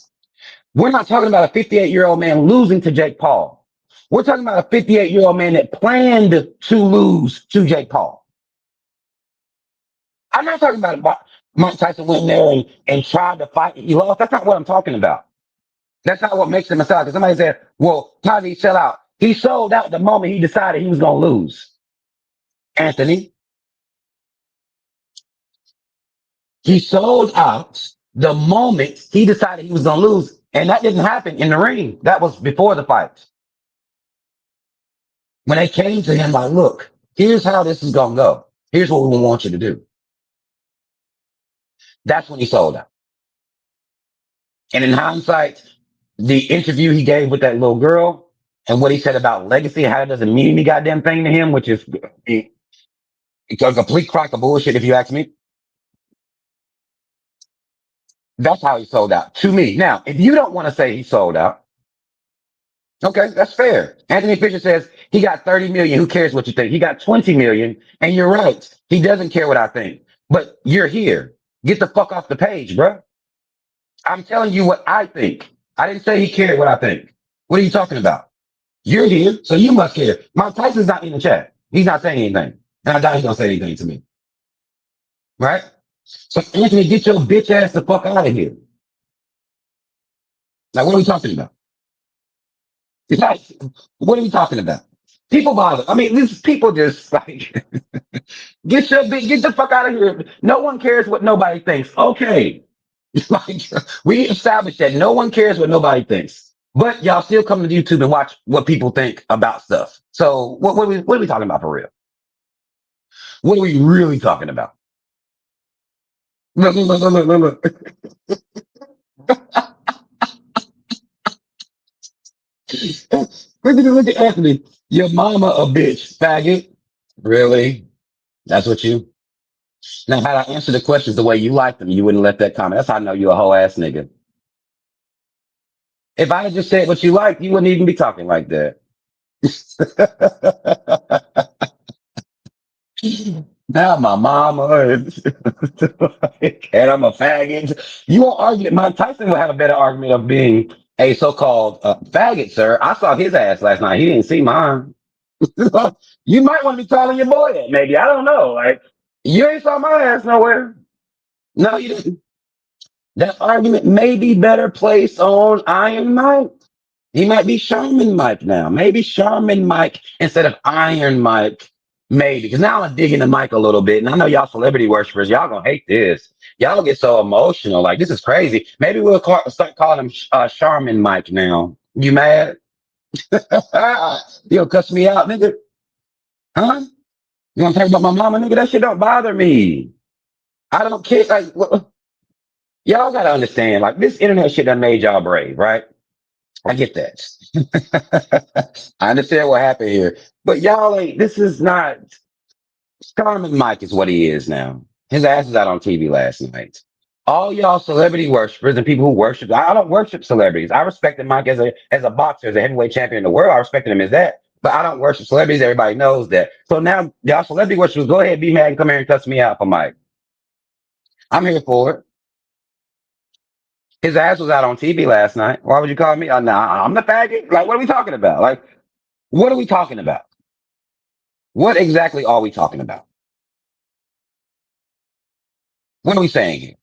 We're not talking about a 58-year-old man losing to Jake Paul. We're talking about a 58-year-old man that planned to lose to Jake Paul. I'm not talking about Mike Tyson went in there and tried to fight. He lost. That's not what I'm talking about. That's not what makes him a sellout. Because somebody said, well, how did he sell out? He sold out the moment he decided he was going to lose. Anthony, he sold out the moment he decided he was going to lose. And that didn't happen in the ring. That was before the fight. When they came to him, like, look, here's how this is going to go. Here's what we want you to do. That's when he sold out. And in hindsight, the interview he gave with that little girl and what he said about legacy, how it doesn't mean any goddamn thing to him, which is it's a complete crock of bullshit, if you ask me. That's how he sold out to me. Now, if you don't want to say he sold out, okay, that's fair. Anthony Fisher says he got 30 million. Who cares what you think? He got 20 million. And you're right. He doesn't care what I think. But you're here. Get the fuck off the page, bro. I'm telling you what I think. I didn't say he cared what I think. What are you talking about? You're here, so you must care. Mike Tyson's not in the chat. He's not saying anything. And I doubt he's gonna say anything to me. Right? So Anthony, get your bitch ass the fuck out of here. Like, what are we talking about? Like, what are we talking about? People bother. I mean, these people just like get the fuck out of here. No one cares what nobody thinks. Okay. Like we established that no one cares what nobody thinks, but y'all still come to YouTube and watch what people think about stuff. So what are we talking about for real? What are we really talking about? Look. Look at Anthony. Your mama a bitch, faggot. Really? That's what you? Now, had I answered the questions the way you like them, you wouldn't let that comment. That's how I know you a whole ass nigga. If I had just said what you like, you wouldn't even be talking like that. Now my mama and I'm a faggot. You won't argue that Mike Tyson would have a better argument of being a so-called faggot, sir. I saw his ass last night. He didn't see mine. You might want to be calling your boy that, maybe. I don't know. Like, you ain't saw my ass nowhere. No, you didn't. That argument may be better placed on Iron Mike. He might be Sherman Mike now. Maybe Sherman Mike instead of Iron Mike. Maybe. Because now I'm digging the mic a little bit. And I know y'all celebrity worshipers, y'all gonna hate this. Y'all get so emotional. Like, this is crazy. Maybe we'll start calling him Sherman Mike now. You mad? You'll cuss me out, nigga. Huh? You want to talk about my mama, nigga? That shit don't bother me. I don't care. Like, y'all gotta understand. Like, this internet shit done made y'all brave, right? I get that. I understand what happened here, but y'all ain't. This is not. Carmen Mike is what he is now. His ass is out on TV last night. All y'all celebrity worshipers and people who worship. I don't worship celebrities. I respected Mike as a boxer, as a heavyweight champion in the world. I respected him as that. But I don't worship celebrities. Everybody knows that. So now y'all celebrity worshipers, go ahead, be mad and come here and cuss me out for Mike. I'm here for it. His ass was out on TV last night. Why would you call me? Nah, I'm the faggot. Like, what are we talking about? Like, what are we talking about? What exactly are we talking about? What are we saying here?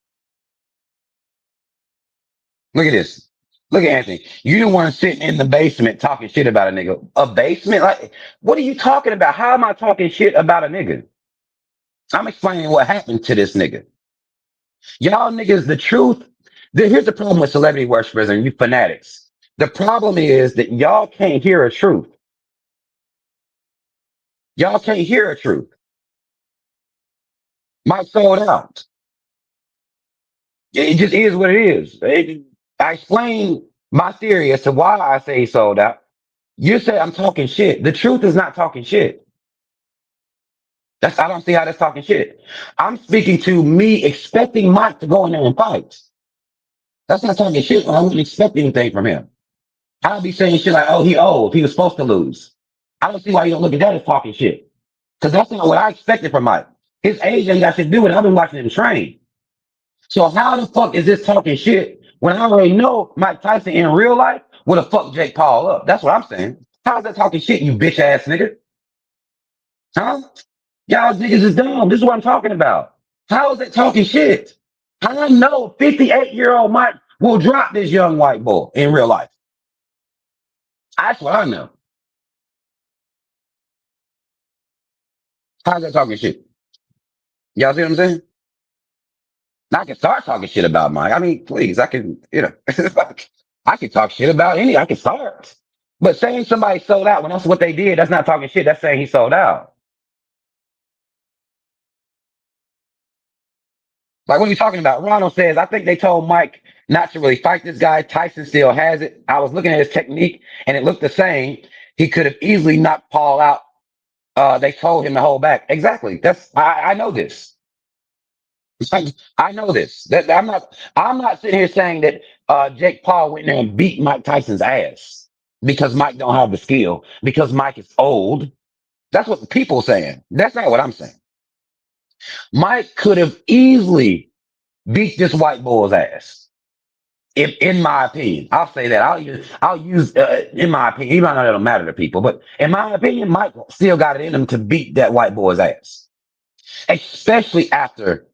Look at this. Look at Anthony. You the one sitting in the basement talking shit about a nigga. A basement? Like, what are you talking about? How am I talking shit about a nigga? I'm explaining what happened to this nigga. Y'all niggas, the truth. Here's the problem with celebrity worshipers and you fanatics. The problem is that y'all can't hear a truth. Y'all can't hear a truth. Mike sold out. It just is what it is. I explain my theory as to why I say he sold out. You say I'm talking shit. The truth is not talking shit. I don't see how that's talking shit. I'm speaking to me expecting Mike to go in there and fight. That's not talking shit. I wouldn't expect anything from him. I'll be saying shit like, oh, he old. He was supposed to lose. I don't see why you don't look at that as talking shit. Because that's not what I expected from Mike. His age ain't got shit to do with it. I've been watching him train. So how the fuck is this talking shit when I already know Mike Tyson in real life would have fucked Jake Paul up? That's what I'm saying. How's that talking shit, you bitch ass nigga? Huh? Y'all niggas is dumb. This is what I'm talking about. How is that talking shit? I know 58-year-old Mike will drop this young white boy in real life. That's what I know. How's that talking shit? Y'all see what I'm saying? I can start talking shit about Mike. I mean, please, I can, I can talk shit about any. I can start. But saying somebody sold out when that's what they did, that's not talking shit. That's saying he sold out. Like, what are you talking about? Ronald says, I think they told Mike not to really fight this guy. Tyson still has it. I was looking at his technique and it looked the same. He could have easily knocked Paul out. They told him to hold back. Exactly. I know this. I know this. I'm not sitting here saying that Jake Paul went there and beat Mike Tyson's ass because Mike don't have the skill, because Mike is old. That's what the people saying. That's not what I'm saying. Mike could have easily beat this white boy's ass. If, in my opinion, I'll say that. I'll use in my opinion, even though it don't matter to people, but in my opinion, Mike still got it in him to beat that white boy's ass, especially after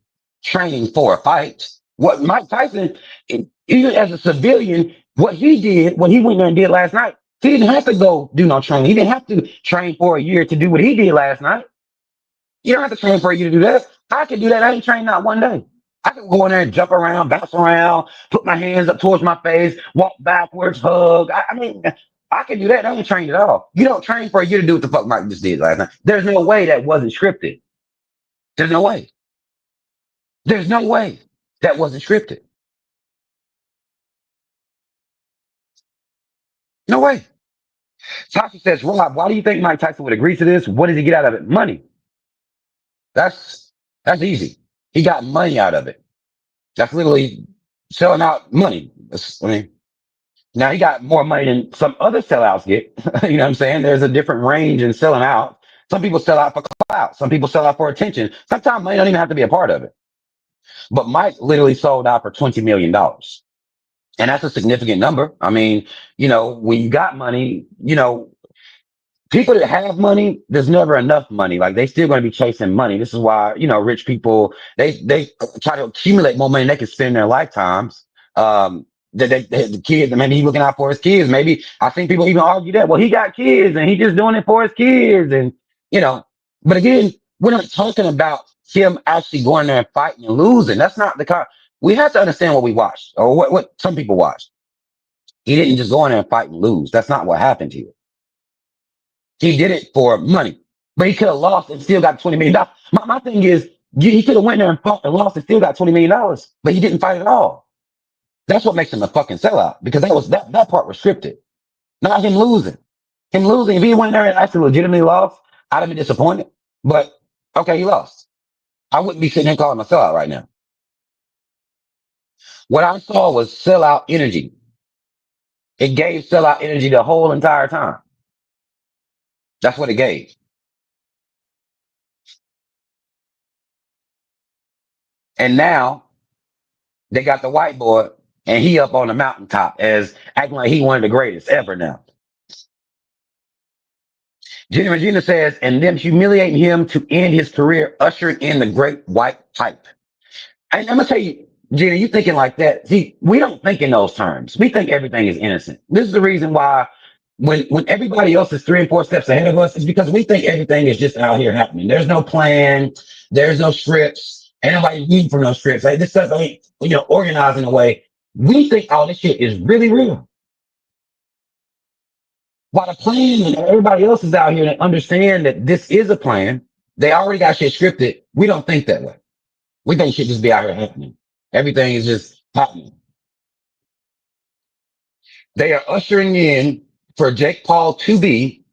training for a fight. What Mike Tyson, even as a civilian, what he did, what he went there and did last night, he didn't have to go do no training. He didn't have to train for a year to do what he did last night. You don't have to train for a year to do that. I can do that. I ain't trained not one day. I can go in there and jump around, bounce around, put my hands up towards my face, walk backwards, hug. I mean, I can do that. I ain't trained at all. You don't train for a year to do what the fuck Mike just did last night. There's no way that wasn't scripted. There's no way. There's no way that wasn't scripted. No way. Tasha says, Rob, why do you think Mike Tyson would agree to this? What did he get out of it? Money. That's that's easy. He got money out of it. That's literally selling out money. I mean, now he got more money than some other sellouts get. You know what I'm saying? There's a different range in selling out. Some people sell out for clout. Some people sell out for attention. Sometimes money don't even have to be a part of it. But Mike literally sold out for $20 million. And that's a significant number. I mean, when you got money, people that have money, there's never enough money. Like they still going to be chasing money. This is why, rich people, they try to accumulate more money than they can spend in their lifetimes. The kids, maybe he's looking out for his kids. Maybe I think people even argue that, well, he got kids and he just doing it for his kids. And, you know, but again, we're not talking about him actually going there and fighting and losing. That's not the kind. We have to understand what we watched or what some people watched. He didn't just go in there and fight and lose. That's not what happened here. He did it for money, but he could have lost and still got $20 million. My thing is, he could have went there and fought and lost and still got $20 million, but he didn't fight at all. That's what makes him a fucking sellout because that part was scripted, not him losing. Him losing, if he went there and actually legitimately lost, I'd have been disappointed. But okay, he lost. I wouldn't be sitting here calling him a sellout right now. What I saw was sellout energy. It gave sellout energy the whole entire time. That's what it gave. And now they got the whiteboard and he up on the mountaintop as acting like he one of the greatest ever now. Jenny Regina says, and them humiliating him to end his career, ushering in the great white hype. And I'm gonna tell you, Jenny, you thinking like that. See, we don't think in those terms. We think everything is innocent. This is the reason why when everybody else is 3 and 4 steps ahead of us, it's because we think everything is just out here happening. There's no plan, there's no scripts, ain't nobody reading from those scripts. Like this stuff ain't, organized in a way. We think all this shit is really real. While the plan and everybody else is out here that understand that this is a plan, they already got shit scripted. We don't think that way. We think shit just be out here happening. Everything is just happening. They are ushering in for Jake Paul to be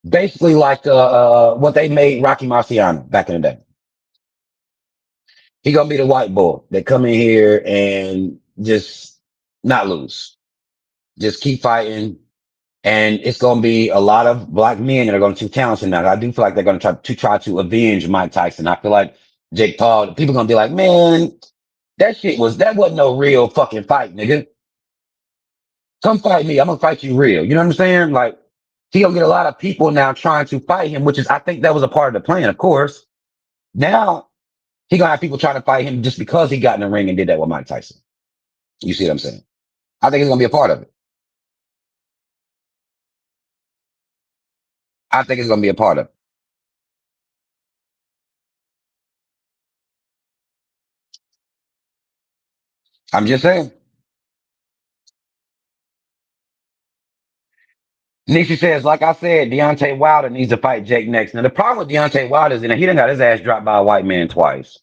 basically like what they made Rocky Marciano back in the day. He gonna be the white boy that come in here and just not lose, just keep fighting. And it's gonna be a lot of black men that are gonna challenge him now. I do feel like they're gonna try to avenge Mike Tyson. I feel like Jake Paul, people gonna be like, man, that wasn't no real fucking fight, nigga. Come fight me. I'm gonna fight you real. You know what I'm saying? Like he gonna get a lot of people now trying to fight him, which is I think that was a part of the plan, of course. Now he gonna have people trying to fight him just because he got in the ring and did that with Mike Tyson. You see what I'm saying? I think it's gonna be a part of it. I think it's gonna be a part of it. I'm just saying. Nisha says, like I said, Deontay Wilder needs to fight Jake next. Now the problem with Deontay Wilder is that he done got his ass dropped by a white man twice.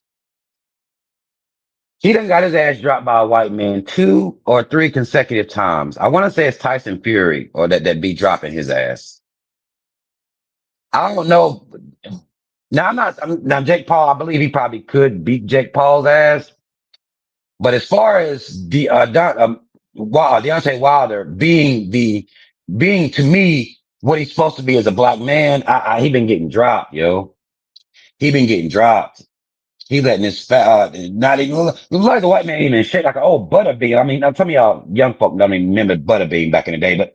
He done got his ass dropped by a white man 2 or 3 consecutive times. I want to say it's Tyson Fury or that be dropping his ass. I don't know. Now now Jake Paul. I believe he probably could beat Jake Paul's ass. But as far as Deontay Wilder being to me what he's supposed to be as a black man, he been getting dropped, yo. He been getting dropped. He letting his not even look like a white man even shake like an old Butterbean. I mean, some of y'all young folk don't even remember Butterbean back in the day, but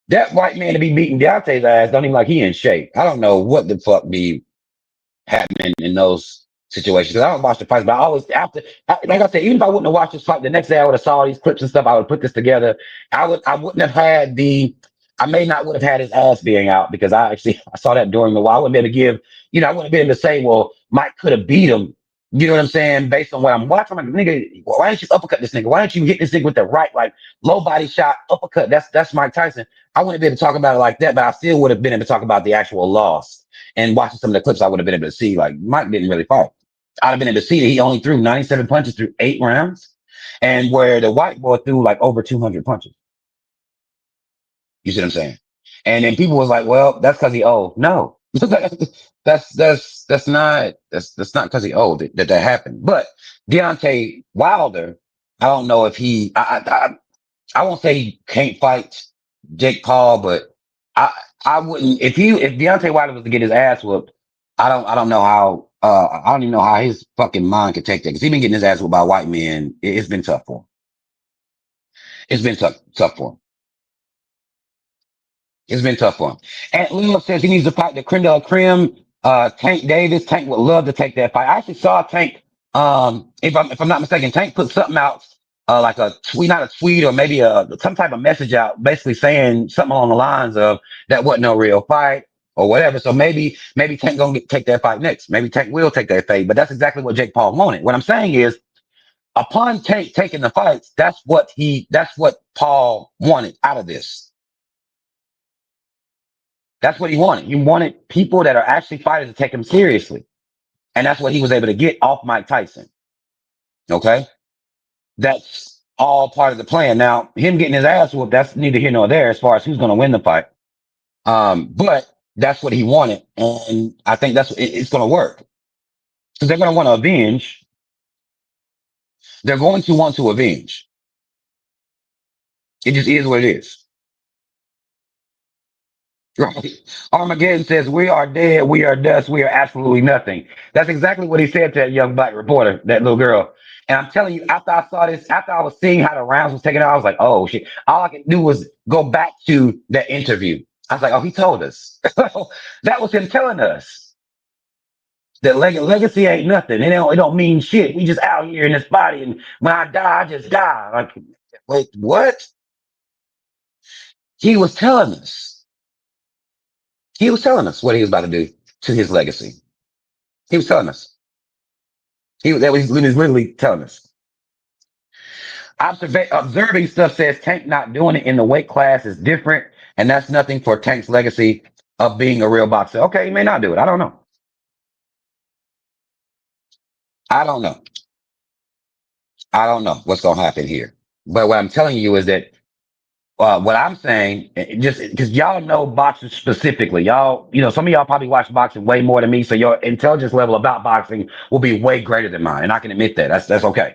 that white man to be beating Deontay's ass don't even like he in shape. I don't know what the fuck be happening in those situations. 'Cause I don't watch the fights, but I always like I said, even if I wouldn't have watched this fight, the next day I would have saw these clips and stuff. I would put this together. I wouldn't have had I may not would have had his ass being out because I saw that during the while. I wouldn't be able to give, I wouldn't be able to say, well, Mike could have beat him. You know what I'm saying? Based on what I'm watching, I'm like, nigga, why didn't you uppercut this nigga? Why didn't you hit this nigga with the right, like low body shot, uppercut? That's Mike Tyson. I wouldn't be able to talk about it like that, but I still would have been able to talk about the actual loss. And watching some of the clips, I would have been able to see like Mike didn't really fight. I'd have been able to see that he only threw 97 punches through 8 rounds, and where the white boy threw like over 200 punches. You see what I'm saying? And then people was like, well, that's because he old. No, that's not because he old that happened. But Deontay Wilder, I don't know if I won't say he can't fight Jake Paul, but I I wouldn't if Deontay Wilder was to get his ass whooped, I don't know how I don't even know how his fucking mind could take that because he's been getting his ass whooped by white men. It's been tough for him. It's been tough for him. It's been tough for him. And Lil says he needs to fight the creme de la creme. Tank Davis. Tank would love to take that fight. I actually saw Tank. If I'm not mistaken, Tank put something out, like a tweet, not a tweet, or maybe some type of message out, basically saying something along the lines of that wasn't no real fight or whatever. So maybe Tank gonna take that fight next. Maybe Tank will take that fight. But that's exactly what Jake Paul wanted. What I'm saying is, upon Tank taking the fights, that's what Paul wanted out of this. That's what he wanted. He wanted people that are actually fighters to take him seriously. And that's what he was able to get off Mike Tyson. Okay. That's all part of the plan. Now, him getting his ass whooped, that's neither here nor there as far as who's going to win the fight. But that's what he wanted. And I think it's going to work because they're going to want to avenge. They're going to want to avenge. It just is what it is. Right. Armageddon says, we are dead, we are dust, we are absolutely nothing. That's exactly what he said to that young black reporter, that little girl. And I'm telling you, after I saw this, after I was seeing how the rounds was taken out, I was like, oh shit. All I could do was go back to that interview. I was like, oh, he told us. That was him telling us that legacy ain't nothing. It don't mean shit. We just out here in this body. And when I die, I just die. Like, wait, what? He was telling us. He was telling us what he was about to do to his legacy. He was telling us. He was literally telling us. Observing stuff says Tank not doing it in the weight class is different, and that's nothing for Tank's legacy of being a real boxer. Okay, he may not do it. I don't know. I don't know. I don't know what's gonna happen here. But what I'm telling you is that what I'm saying, just because y'all know boxing specifically, y'all, some of y'all probably watch boxing way more than me, so your intelligence level about boxing will be way greater than mine, and I can admit that. That's okay.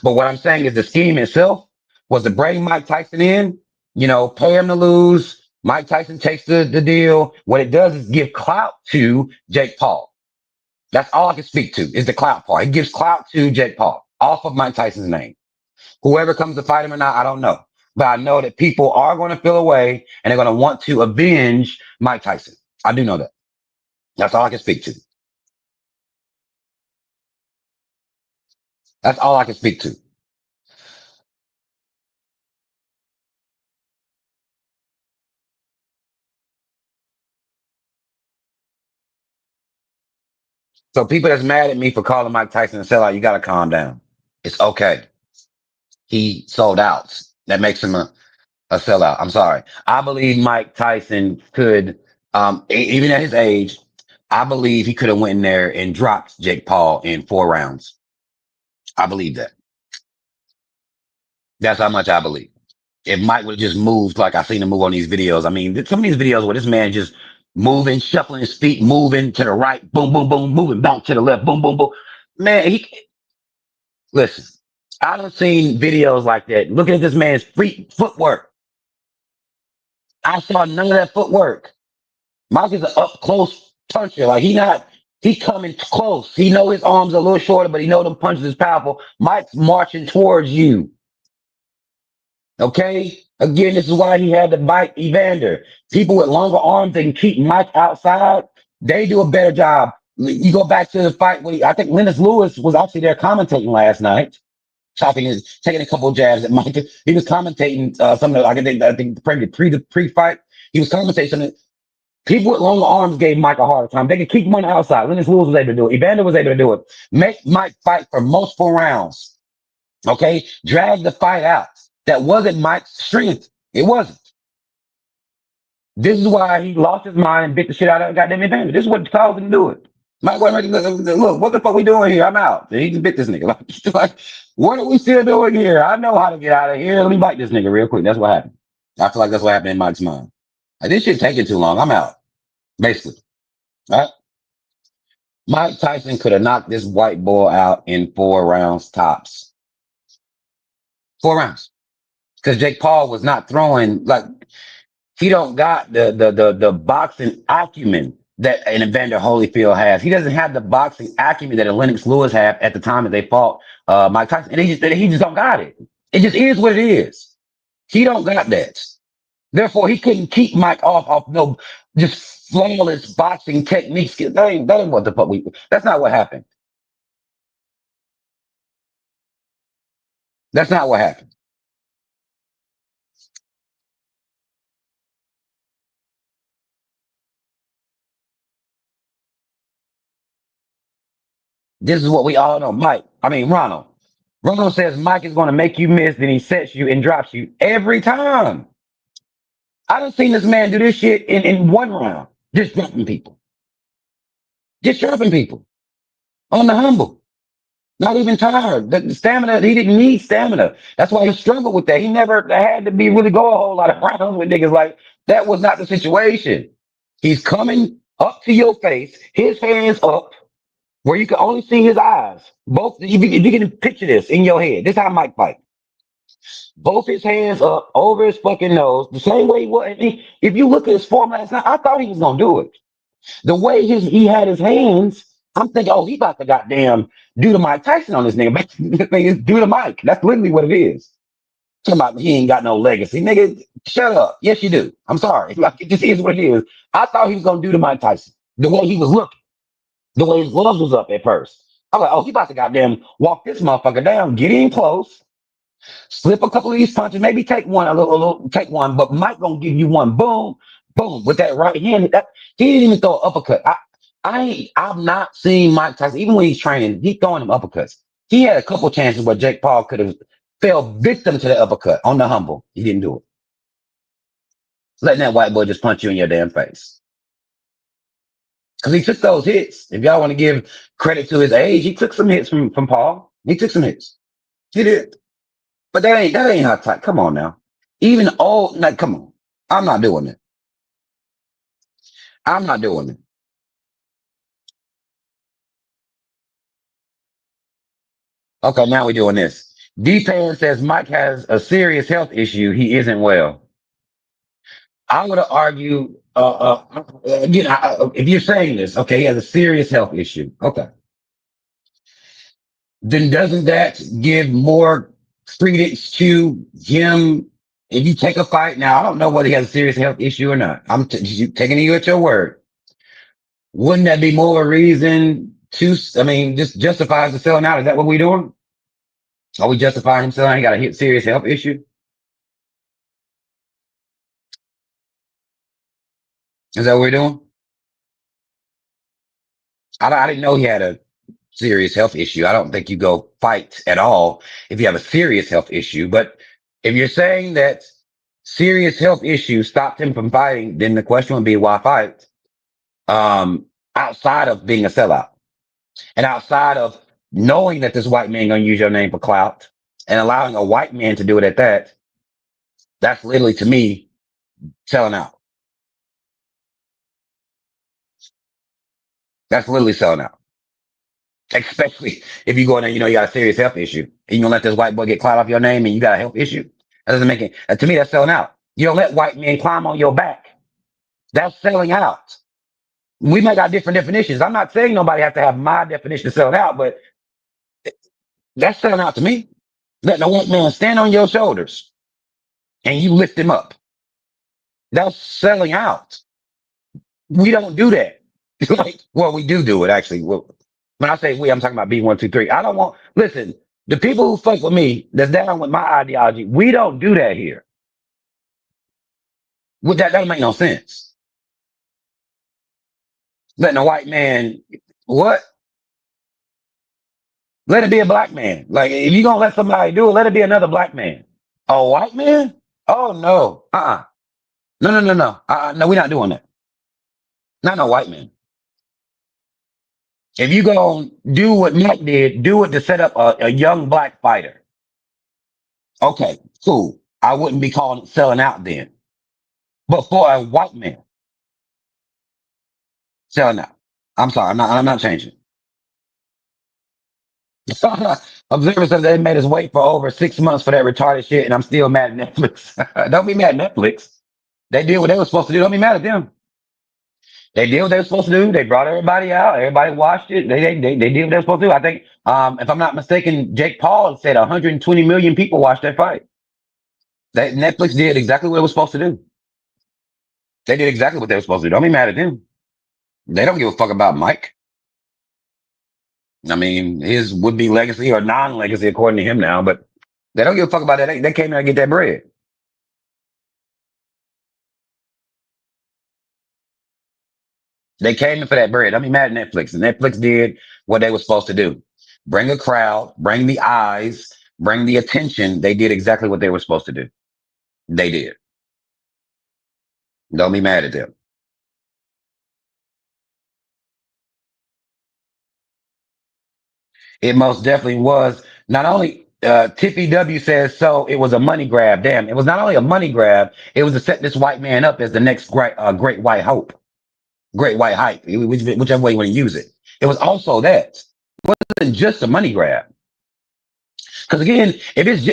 But what I'm saying is the scheme itself was to bring Mike Tyson in, pay him to lose. Mike Tyson takes the deal. What it does is give clout to Jake Paul. That's all I can speak to is the clout part. It gives clout to Jake Paul off of Mike Tyson's name. Whoever comes to fight him or not, I don't know. But I know that people are going to feel away and they're going to want to avenge Mike Tyson. I do know that. That's all I can speak to. That's all I can speak to. So people that's mad at me for calling Mike Tyson a sellout, you got to calm down. It's okay. He sold out. That makes him a sellout. I'm sorry. I believe Mike Tyson could, even at his age, I believe he could have went in there and dropped Jake Paul in 4 rounds. I believe that. That's how much I believe. If Mike would have just moved like I seen him move on these videos. I mean, some of these videos where this man just moving, shuffling his feet, moving to the right, boom, boom, boom, moving back to the left, boom, boom, boom. Man, listen. I done seen videos like that. Looking at this man's feet, footwork. I saw none of that footwork. Mike is an up close puncher. Like he coming close. He know his arms are a little shorter, but he know them punches is powerful. Mike's marching towards you. Okay. Again, this is why he had to bite Evander. People with longer arms that can keep Mike outside, they do a better job. You go back to the fight when I think Lennox Lewis was actually there commentating last night, taking a couple of jabs at Mike. He was commentating some of the, I think pre-fight. He was commentating something. People with long arms gave Mike a hard time. They could keep him on the outside. Lennox Lewis was able to do it. Evander was able to do it. Make Mike fight for multiple rounds. Okay, drag the fight out. That wasn't Mike's strength. It wasn't. This is why he lost his mind and bit the shit out of goddamn Evander. This is what caused him to do it. Mike wasn't ready to look. What the fuck we doing here? I'm out. And he just bit this nigga. Like, what are we still doing here? I know how to get out of here. Let me bite this nigga real quick. That's what happened. I feel like that's what happened in Mike's mind. Like, this shit taking too long. I'm out. Basically. Right? Mike Tyson could have knocked this white boy out in 4 rounds tops. 4 rounds. Because Jake Paul was not throwing like he don't got the boxing acumen that an Evander Holyfield has. He doesn't have the boxing acumen that a Lennox Lewis had at the time that they fought Mike Tyson. And he just don't got it. It just is what it is. He don't got that. Therefore, he couldn't keep Mike off no just flawless boxing techniques. That ain't what the fuck we. That's not what happened. That's not what happened. This is what we all know. Ronald. Ronald says Mike is going to make you miss, then he sets you and drops you every time. I done seen this man do this shit in 1 round, just dropping people, just dropping people on the humble, not even tired. The stamina, he didn't need stamina. That's why he struggled with that. He never had to be really go a whole lot of rounds with niggas. Like that was not the situation. He's coming up to your face, his hands up, where you can only see his eyes. Both, if you can picture this in your head, this is how Mike fight. Both his hands up over his fucking nose, the same way he was. If you look at his form last night, I thought he was gonna do it. The way he had his hands, I'm thinking, oh, he about to goddamn do the Mike Tyson on this nigga. The thing is, do the Mike. That's literally what it is. Talking about he ain't got no legacy, nigga. Shut up. Yes, you do. I'm sorry. Like it just is what it is. I thought he was gonna do the Mike Tyson. The way he was looking, the way his gloves was up at first. I was like, oh, he about to goddamn walk this motherfucker down, get in close, slip a couple of these punches, maybe take one, take one, but Mike gonna give you one, boom, boom, with that right hand. He didn't even throw an uppercut. I've not seen Mike Tyson, even when he's training, he throwing him uppercuts. He had a couple chances where Jake Paul could have fell victim to the uppercut on the humble. He didn't do it. Letting that white boy just punch you in your damn face. Because he took those hits. If y'all want to give credit to his age, he took some hits from Paul. He took some hits. He did. But that ain't how tight. Come on now. Even old, like, come on. I'm not doing it. I'm not doing it. Okay, now we're doing this. D-Pan says Mike has a serious health issue. He isn't well. I would argue, again, if you're saying this, okay, he has a serious health issue. Okay. Then doesn't that give more credence to him? If you take a fight now, I don't know whether he has a serious health issue or not. Taking you at your word. Wouldn't that be more a reason to? I mean, just justifies the selling out. Is that what we're doing? Are we justifying him selling? He got a hit serious health issue. Is that what we're doing? I didn't know he had a serious health issue. I don't think you go fight at all if you have a serious health issue. But if you're saying that serious health issues stopped him from fighting, then the question would be why fight? Outside of being a sellout and outside of knowing that this white man gonna use your name for clout and allowing a white man to do it at that, that's literally to me selling out. That's literally selling out. Especially if you go in there, you got a serious health issue and you gonna let this white boy get clout off your name and you got a health issue. That doesn't make it. To me, that's selling out. You don't let white men climb on your back. That's selling out. We may got different definitions. I'm not saying nobody has to have my definition of selling out, but that's selling out to me. Letting a white man stand on your shoulders and you lift him up. That's selling out. We don't do that. Well, we do it actually. Well, when I say we, I'm talking about B123. I don't want, listen, the people who fuck with me, that's down with my ideology, we don't do that here. That doesn't make no sense. Letting a white man, what? Let it be a black man. Like, if you gonna let somebody do it, let it be another black man. A white man? Oh no. No, no, no, no. No, we're not doing that. Not no white man. If you gonna do what Mike did, do it to set up a young black fighter. Okay, cool. I wouldn't be calling it selling out then. But for a white man, selling out. I'm sorry, I'm not changing. Observer said they made us wait for over 6 months for that retarded shit, and I'm still mad at Netflix. Don't be mad at Netflix. They did what they were supposed to do. Don't be mad at them. They did what they were supposed to do. They brought everybody out. Everybody watched it. They did what they were supposed to do. I think, if I'm not mistaken, Jake Paul said 120 million people watched that fight. That Netflix did exactly what it was supposed to do. They did exactly what they were supposed to do. Don't be mad at them. They don't give a fuck about Mike. I mean, his would be legacy or non legacy, according to him now, but they don't give a fuck about that. They came here to get that bread. They came in for that bread. Don't be mad at Netflix. And Netflix did what they were supposed to do: bring a crowd, bring the eyes, bring the attention. They did exactly what they were supposed to do. They did. Don't be mad at them. It most definitely was. Not only Tiffy W says so, it was a money grab. Damn, it was not only a money grab, it was to set this white man up as the next great white hope, great white hype, whichever way you want to use it. It was also that. It wasn't just a money grab. Because again, if it's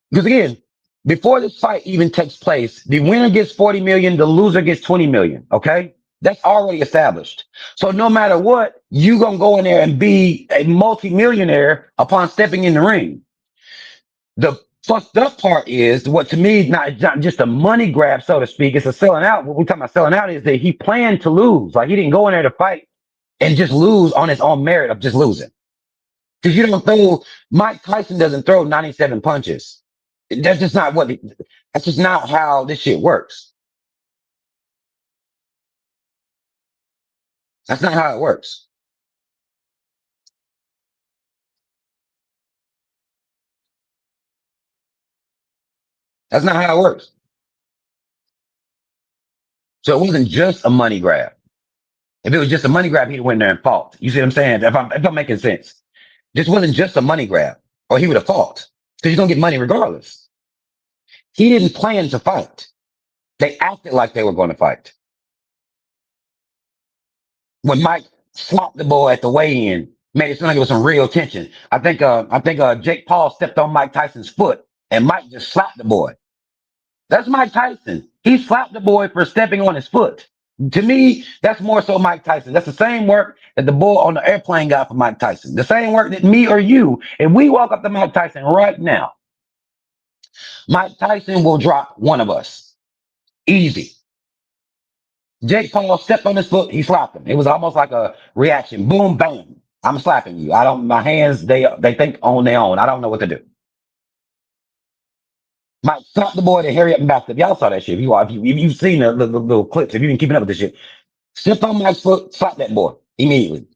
because again, before this fight even takes place, the winner gets 40 million, the loser gets 20 million. Okay. That's already established. So no matter what, you gonna go in there and be a multimillionaire upon stepping in the ring. The fucked up part is what to me is not just a money grab, so to speak. It's a selling out. What we're talking about selling out is that he planned to lose. Like he didn't go in there to fight and just lose on his own merit of just losing. Because you don't throw Mike Tyson doesn't throw 97 punches. That's just not what. That's just not how this shit works. That's not how it works. That's not how it works. So it wasn't just a money grab. If it was just a money grab, he'd went there and fought. You see what I'm saying? If I'm making sense, this wasn't just a money grab, or he would have fought because you're gonna get money regardless. He didn't plan to fight. They acted like they were going to fight. When Mike slapped the boy at the weigh-in, made it sound like it was some real tension. I think Jake Paul stepped on Mike Tyson's foot, and Mike just slapped the boy. That's Mike Tyson. He slapped the boy for stepping on his foot. To me, that's more so Mike Tyson. That's the same work that the boy on the airplane got for Mike Tyson. The same work that me or you, if we walk up to Mike Tyson right now, Mike Tyson will drop one of us. Easy. Jake Paul stepped on his foot, he slapped him. It was almost like a reaction. Boom, bam. I'm slapping you. I don't, my hands, they think on their own. I don't know what to do. Mike slapped the boy to hurry up and back up. Y'all saw that shit. If you've seen the little clips, if you've been keeping up with this shit, stepped on Mike's foot, slap that boy immediately.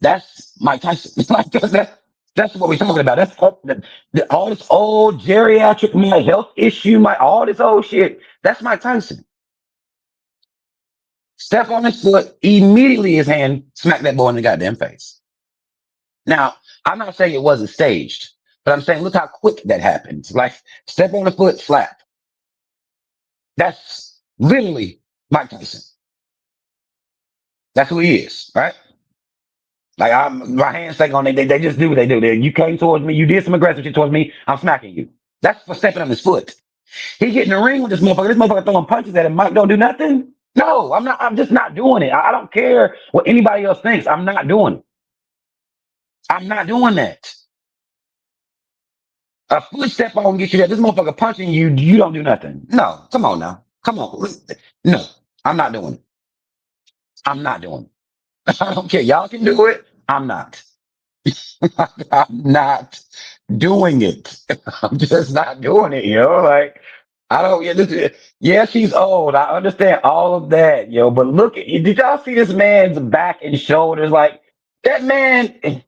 That's Mike Tyson. Like that's what we're talking about. That's all this old geriatric my health issue, my all this old shit. That's Mike Tyson. Step on his foot, immediately his hand smacked that boy in the goddamn face. Now, I'm not saying it wasn't staged, but I'm saying look how quick that happens. Like step on the foot, slap. That's literally Mike Tyson. That's who he is, right? Like my hands take on they just do what they do. You came towards me, you did some aggressive shit towards me, I'm smacking you. That's for stepping on his foot. He get in the ring with this motherfucker. This motherfucker throwing punches at him. Mike don't do nothing. No, I'm not. I'm just not doing it. I don't care what anybody else thinks. I'm not doing it. I'm not doing that. A footstep on get you there. This motherfucker punching you. You don't do nothing. No, come on now. Come on. No, I'm not doing it. I'm not doing it. I don't care. Y'all can do it. I'm not. I'm not doing it. I'm just not doing it. Like I don't. Yeah, yeah, she's old. I understand all of that, yo. But look, did y'all see this man's back and shoulders? Like that man.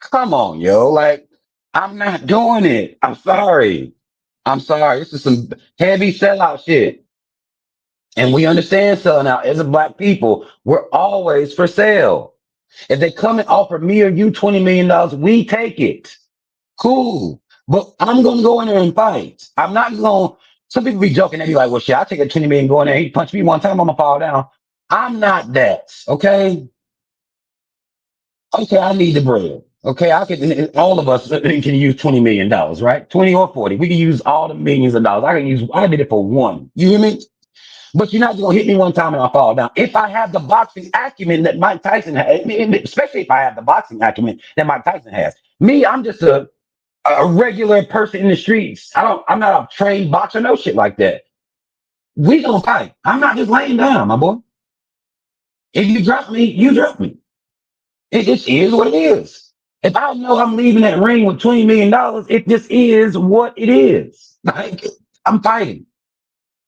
Come on, yo. Like I'm not doing it. I'm sorry. I'm sorry. This is some heavy sellout shit. And we understand selling out as a black people. We're always for sale. If they come and offer me or you $20 million, we take it. Cool. But I'm gonna go in there and fight. I'm not gonna some people be joking, they be like, well shit, I take a 20 million go in there, he punched me one time, I'm gonna fall down. I'm not that. Okay. Okay, I need the bread. Okay, I can. All of us can use $20 million, right? 20 or 40. We can use all the millions of dollars. I can use. I did it for one. You hear me? But you're not gonna hit me one time and I'll fall down. If I have the boxing acumen that Mike Tyson has, especially if I have the boxing acumen that Mike Tyson has. Me, I'm just a regular person in the streets. I'm not a trained boxer, no shit like that. We gonna fight. I'm not just laying down, my boy. If you drop me, you drop me. It just is what it is. If I know I'm leaving that ring with $20 million, it just is what it is. Like I'm fighting.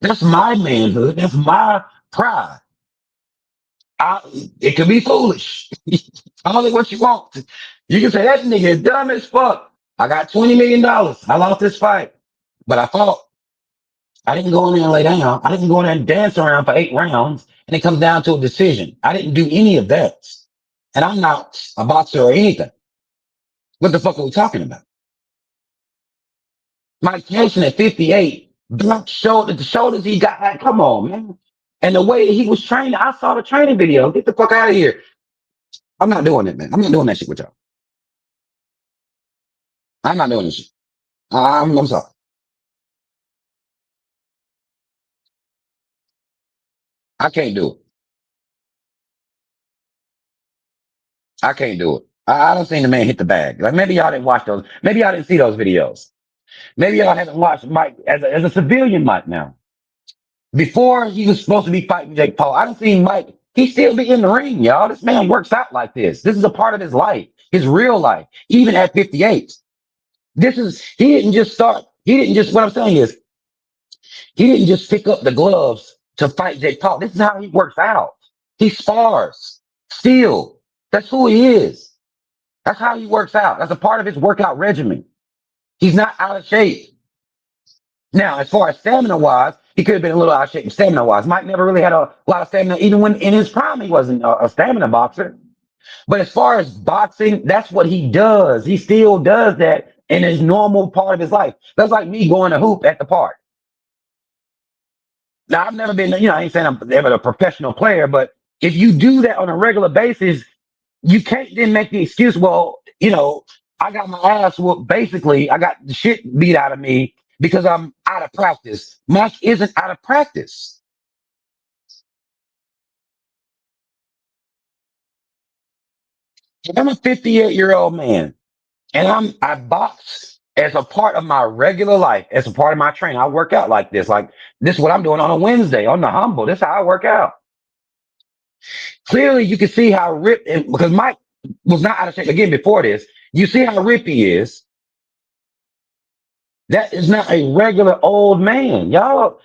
That's my manhood. That's my pride. I, it could be foolish. Call it what you want. You can say that nigga is dumb as fuck. I got $20 million. I lost this fight, but I fought. I didn't go in there and lay down. I didn't go in there and dance around for 8 rounds and it comes down to a decision. I didn't do any of that. And I'm not a boxer or anything. What the fuck are we talking about? Mike Tyson at 58, blunt shoulder, the shoulders he got. Like, come on, man. And the way that he was training, I saw the training video. Get the fuck out of here. I'm not doing it, man. I'm not doing that shit with y'all. I'm not doing this shit. I'm sorry. I can't do it. I can't do it. I don't think the man hit the bag. Like maybe y'all didn't watch those. Maybe y'all didn't see those videos. Maybe y'all haven't watched Mike as a civilian Mike now. Before he was supposed to be fighting Jake Paul, I don't see Mike. He still be in the ring, y'all. This man works out like this. This is a part of his life, his real life, even at 58. He didn't just start. He didn't just, what I'm saying is, he didn't just pick up the gloves to fight Jake Paul. This is how he works out. He spars still. That's who he is. That's how he works out. That's a part of his workout regimen. He's not out of shape. Now, as far as stamina wise, he could have been a little out of shape stamina wise. Mike never really had a lot of stamina, even when in his prime, he wasn't a stamina boxer. But as far as boxing, that's what he does. He still does that in his normal part of his life. That's like me going to hoop at the park. Now, I've never been, I ain't saying I'm ever a professional player, but if you do that on a regular basis, you can't then make the excuse, well, I got my ass whooped. Basically, I got the shit beat out of me because I'm out of practice. Mike isn't out of practice. If I'm a 58-year-old man and I box as a part of my regular life, as a part of my training. I work out like this. Like this is what I'm doing on a Wednesday on the humble. This is how I work out. Clearly, you can see how ripped, and because Mike was not out of shape again before this. You see how ripped he is. That is not a regular old man. Y'all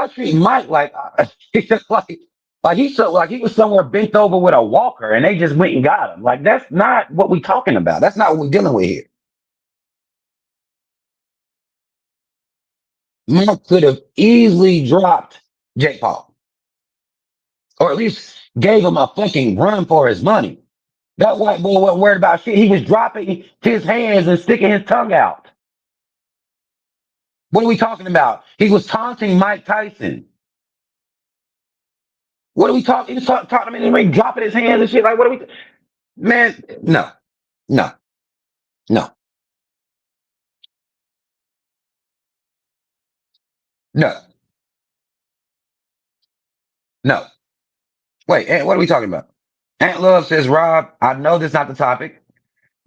treat Mike like like he was somewhere bent over with a walker and they just went and got him. Like that's not what we talking about. That's not what we're dealing with here. Mike could have easily dropped Jake Paul, or at least gave him a fucking run for his money. That white boy wasn't worried about shit. He was dropping his hands and sticking his tongue out. What are we talking about? He was taunting Mike Tyson. What are we talking? He was talking to him in the ring, dropping his hands and shit. Like, what are we? Man, no, no, no, no, no. Wait, what are we talking about? Aunt Love says, Rob, I know this is not the topic.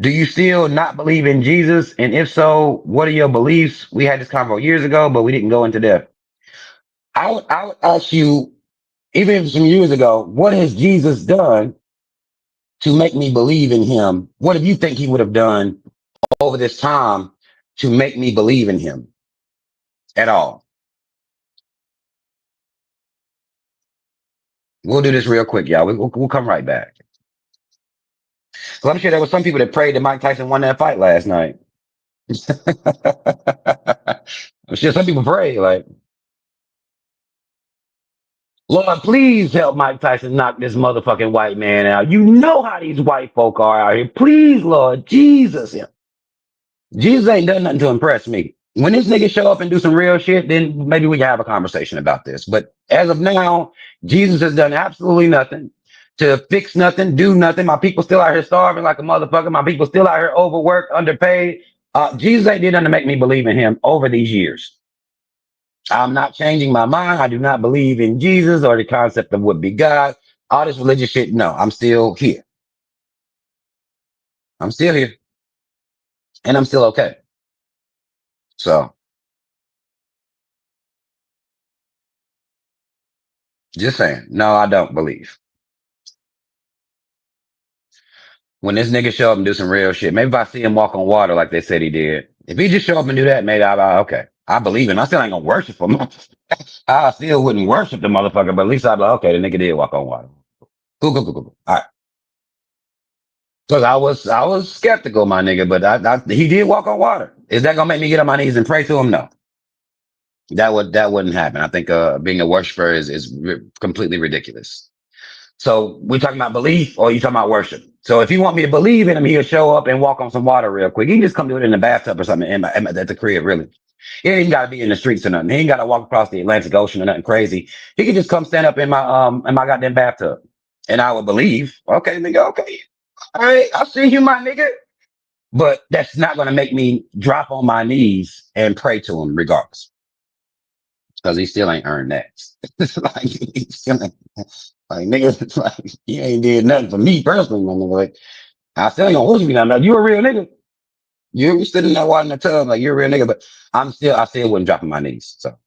Do you still not believe in Jesus? And if so, what are your beliefs? We had this convo years ago, but we didn't go into depth. I would ask you, even some years ago, what has Jesus done to make me believe in him? What do you think he would have done over this time to make me believe in him at all? We'll do this real quick, y'all. We'll come right back. So I'm sure there was some people that prayed that Mike Tyson won that fight last night. I'm sure some people pray like, Lord, please help Mike Tyson knock this motherfucking white man out. You know how these white folk are out here. Please, Lord, Jesus. Jesus ain't done nothing to impress me. When this nigga show up and do some real shit, then maybe we can have a conversation about this. But as of now, Jesus has done absolutely nothing to fix nothing, do nothing. My people still out here starving like a motherfucker. My people still out here overworked, underpaid. Jesus ain't did nothing to make me believe in him over these years. I'm not changing my mind. I do not believe in Jesus or the concept of would be God. All this religious shit. No, I'm still here. I'm still here and I'm still okay. So just saying, no, I don't believe. When this nigga show up and do some real shit, maybe if I see him walk on water like they said he did, if he just show up and do that, maybe okay, I believe him. I still ain't gonna worship him. I still wouldn't worship the motherfucker, but at least I'd be like, okay, the nigga did walk on water. Cool, cool, cool, cool. All right. Because I was skeptical, my nigga, but he did walk on water. Is that gonna make me get on my knees and pray to him? No, that wouldn't happen. I think being a worshiper is completely ridiculous. So we talking about belief, or you talking about worship? So if you want me to believe in him, he'll show up and walk on some water real quick. He can just come do it in the bathtub or something at the crib. Really, he ain't even got to be in the streets or nothing. He ain't got to walk across the Atlantic Ocean or nothing crazy. He can just come stand up in my goddamn bathtub, and I would believe. Okay, nigga. Okay, all right. I see you, my nigga. But that's not going to make me drop on my knees and pray to him, regardless, because he still ain't earned that. It's like he still ain't. Like nigga, it's like he ain't did nothing for me personally, my nigga. Like I still ain't gonna worship you now. Like, you a real nigga. You sitting there watching the tub like you're a real nigga, but I still wouldn't drop on my knees. So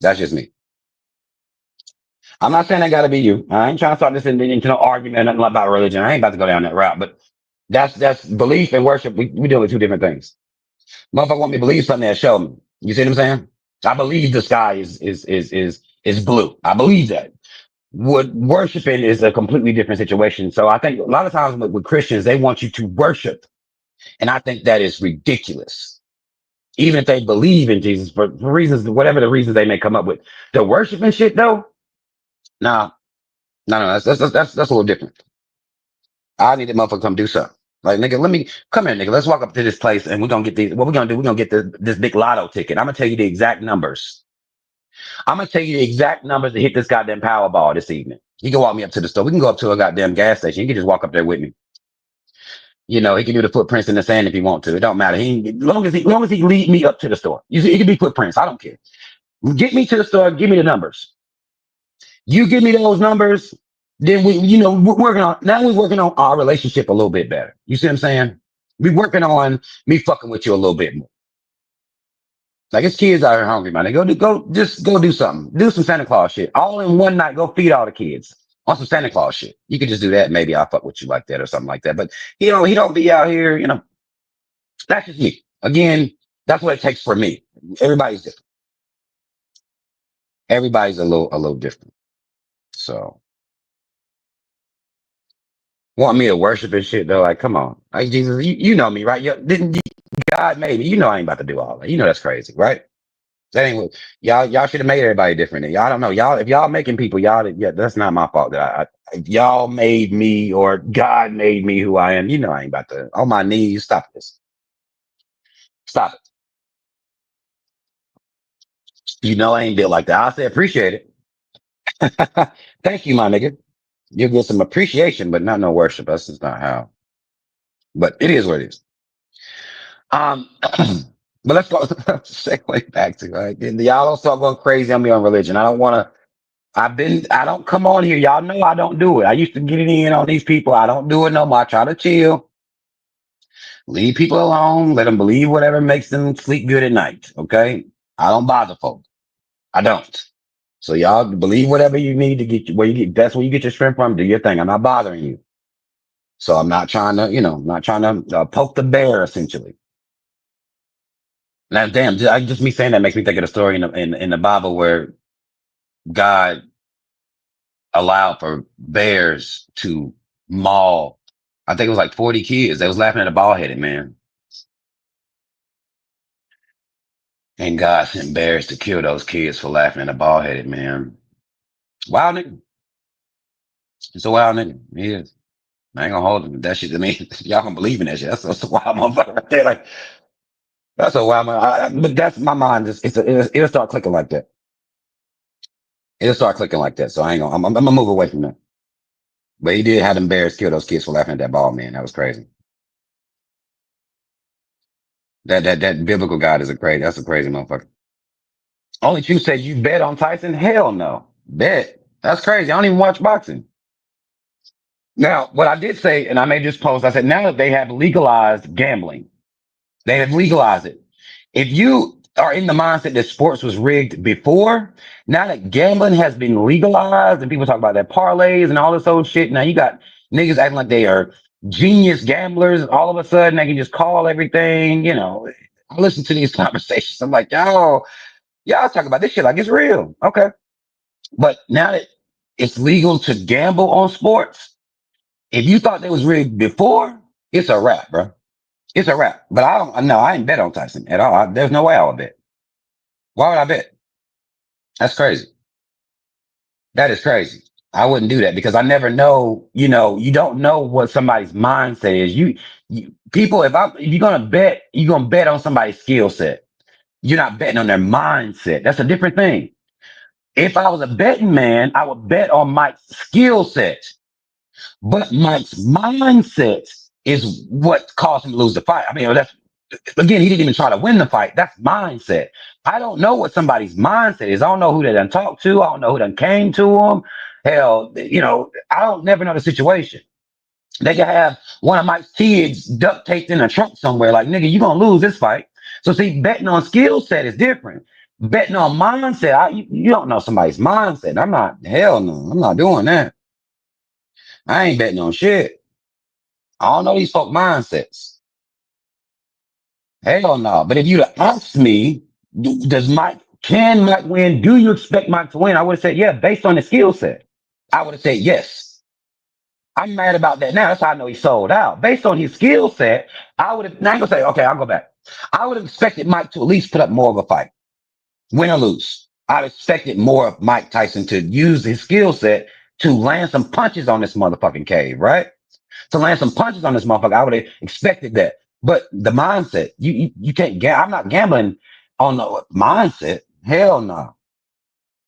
that's just me. I'm not saying that gotta be you. I ain't trying to start this into no argument or nothing about religion. I ain't about to go down that route, but that's belief and worship. We deal with two different things. Motherfucker want me to believe something that show me. You see what I'm saying? I believe the sky is blue. I believe that. What worshiping is a completely different situation. So I think a lot of times with Christians, they want you to worship. And I think that is ridiculous. Even if they believe in Jesus for reasons, whatever the reasons they may come up with. The worshiping shit though, nah, no, that's a little different. I need that motherfucker to come do something. Like nigga, let me come here, nigga. Let's walk up to this place and we're gonna get these. What we're gonna do? We're gonna get this big lotto ticket. I'm gonna tell you the exact numbers. I'm gonna tell you the exact numbers to hit this goddamn Powerball this evening. You can walk me up to the store. We can go up to a goddamn gas station. You can just walk up there with me. You know, he can do the footprints in the sand if he want to. It don't matter. Long as he lead me up to the store. You see, it can be footprints. I don't care. Get me to the store. Give me the numbers. You give me those numbers, then we're working on now. We're working on our relationship a little bit better. You see what I'm saying? We working on me fucking with you a little bit more. Like it's kids out here hungry, man. They just go do something. Do some Santa Claus shit. All in one night, go feed all the kids on some Santa Claus shit. You could just do that. Maybe I'll fuck with you like that or something like that. But he don't be out here, that's just me. Again, that's what it takes for me. Everybody's different. Everybody's a little different. So want me to worship and shit though? Like, come on. Like Jesus, you know me, right? Didn't God made me? You know I ain't about to do all that. You know that's crazy, right? That ain't what y'all should have made everybody different. Y'all don't know. Y'all if y'all making people, yeah, that's not my fault. That y'all made me or God made me who I am. You know I ain't about to on my knees. Stop this. Stop it. You know I ain't built like that. I say appreciate it. Thank you, my nigga. You'll get some appreciation, but not no worship. That's just not how. But it is what it is. But let's go segue back to right. Y'all don't start going crazy on me on religion. I don't want to. I don't come on here. Y'all know I don't do it. I used to get it in on these people. I don't do it no more. I try to chill, leave people alone, let them believe whatever makes them sleep good at night. Okay. I don't bother folks. I don't. So y'all believe whatever you need to get where you get. That's where you get your strength from. Do your thing. I'm not bothering you. So I'm not trying to, not trying to poke the bear essentially. Now, damn, just me saying that makes me think of the story in the Bible where God allowed for bears to maul. I think it was like 40 kids. They was laughing at a bald headed man. And God sent bears to kill those kids for laughing at a bald headed man. Wild nigga. It's a wild nigga. He is. I ain't gonna hold him. That shit, I mean, y'all gonna believe in that shit. That's a wild motherfucker right there. Like, that's a wild man. But that's my mind. It'll start clicking like that. It'll start clicking like that. So I ain't gonna, I'm gonna move away from that. But he did have them bears kill those kids for laughing at that bald man. That was crazy. That biblical God is that's a crazy motherfucker. Only you said you bet on Tyson? Hell no. Bet. That's crazy. I don't even watch boxing. Now, what I did say, and I made this post, I said, now that they have legalized gambling, they have legalized it. If you are in the mindset that sports was rigged before, now that gambling has been legalized and people talk about that parlays and all this old shit, now you got niggas acting like they are genius gamblers. All of a sudden, they can just call everything. I listen to these conversations. I'm like, y'all talk about this shit like it's real. Okay. But now that it's legal to gamble on sports, if you thought they was rigged before, it's a wrap, bro. It's a wrap. But I don't. No, I ain't bet on Tyson at all. There's no way I would bet. Why would I bet? That's crazy. That is crazy. I wouldn't do that because I never know. You don't know what somebody's mindset is. People. If you're gonna bet, you're gonna bet on somebody's skill set. You're not betting on their mindset. That's a different thing. If I was a betting man, I would bet on Mike's skill set. But Mike's mindset is what caused him to lose the fight. I mean, that's again, he didn't even try to win the fight. That's mindset. I don't know what somebody's mindset is. I don't know who they done talked to. I don't know who done came to him. Hell, I don't never know the situation. They could have one of Mike's kids duct taped in a trunk somewhere. Like, nigga, you gonna lose this fight. So see, betting on skill set is different. Betting on mindset, you don't know somebody's mindset. I'm not, hell no, I'm not doing that. I ain't betting on shit. I don't know these folk mindsets. Hell no. But if you'd have asked me, can Mike win? Do you expect Mike to win? I would have said, yeah, based on the skill set. I would have said yes. I'm mad about that now. That's how I know he sold out. Based on his skill set, I would have, now I'm going to say, okay, I'll go back. I would have expected Mike to at least put up more of a fight, win or lose. I'd expected more of Mike Tyson to use his skill set to land some punches on this motherfucking cave, right? To land some punches on this motherfucker. I would have expected that. But the mindset, you can't I'm not gambling on the mindset. Hell no.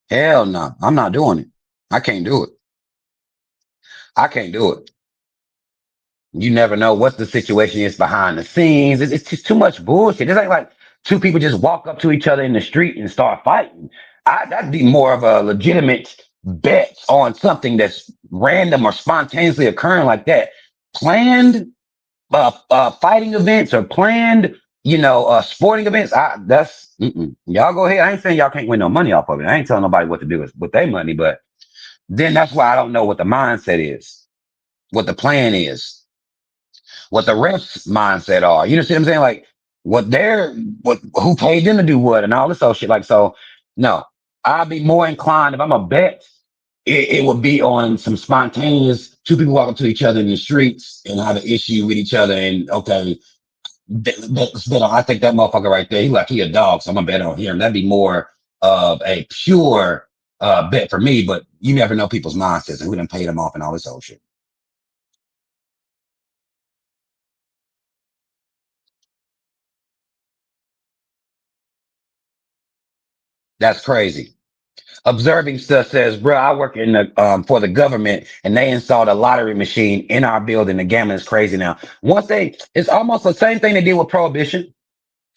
Hell no. I'm not doing it. I can't do it. I can't do it. You never know what the situation is behind the scenes. It's just too much bullshit. It's like two people just walk up to each other in the street and start fighting. That'd be more of a legitimate bet on something that's random or spontaneously occurring like that. Planned fighting events or planned, sporting events. Y'all go ahead. I ain't saying y'all can't win no money off of it. I ain't telling nobody what to do with their money, but then that's why I don't know what the mindset is, what the plan is, what the refs mindset are. You know what I'm saying? Like who paid them to do what and all this old shit. Like, so no, I'd be more inclined if I'm a bet. It would be on some spontaneous two people walk up to each other in the streets and have an issue with each other. And okay, bet on, I think that motherfucker right there, he a dog, so I'm gonna bet on him. That'd be more of a pure bet for me, but you never know people's mindsets and who done paid them off and all this old shit. That's crazy. Observing stuff says, bro, I work in the for the government and they installed a lottery machine in our building. The gambling is crazy now. It's almost the same thing they did with prohibition.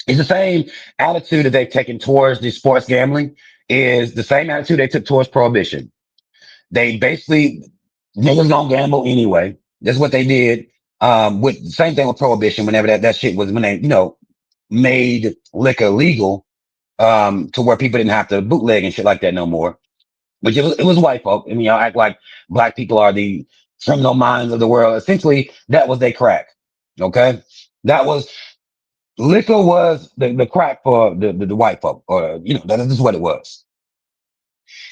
It's the same attitude that they've taken towards the sports gambling is the same attitude they took towards prohibition. They basically niggas don't gamble anyway. That's what they did. With the same thing with prohibition. Whenever that shit was when they made liquor legal, to where people didn't have to bootleg and shit like that no more. Which it was white folk. I mean, y'all act like black people are the criminal minds of the world. Essentially, that was their crack. Okay, that was liquor was the crack for the white folk, or that is what it was.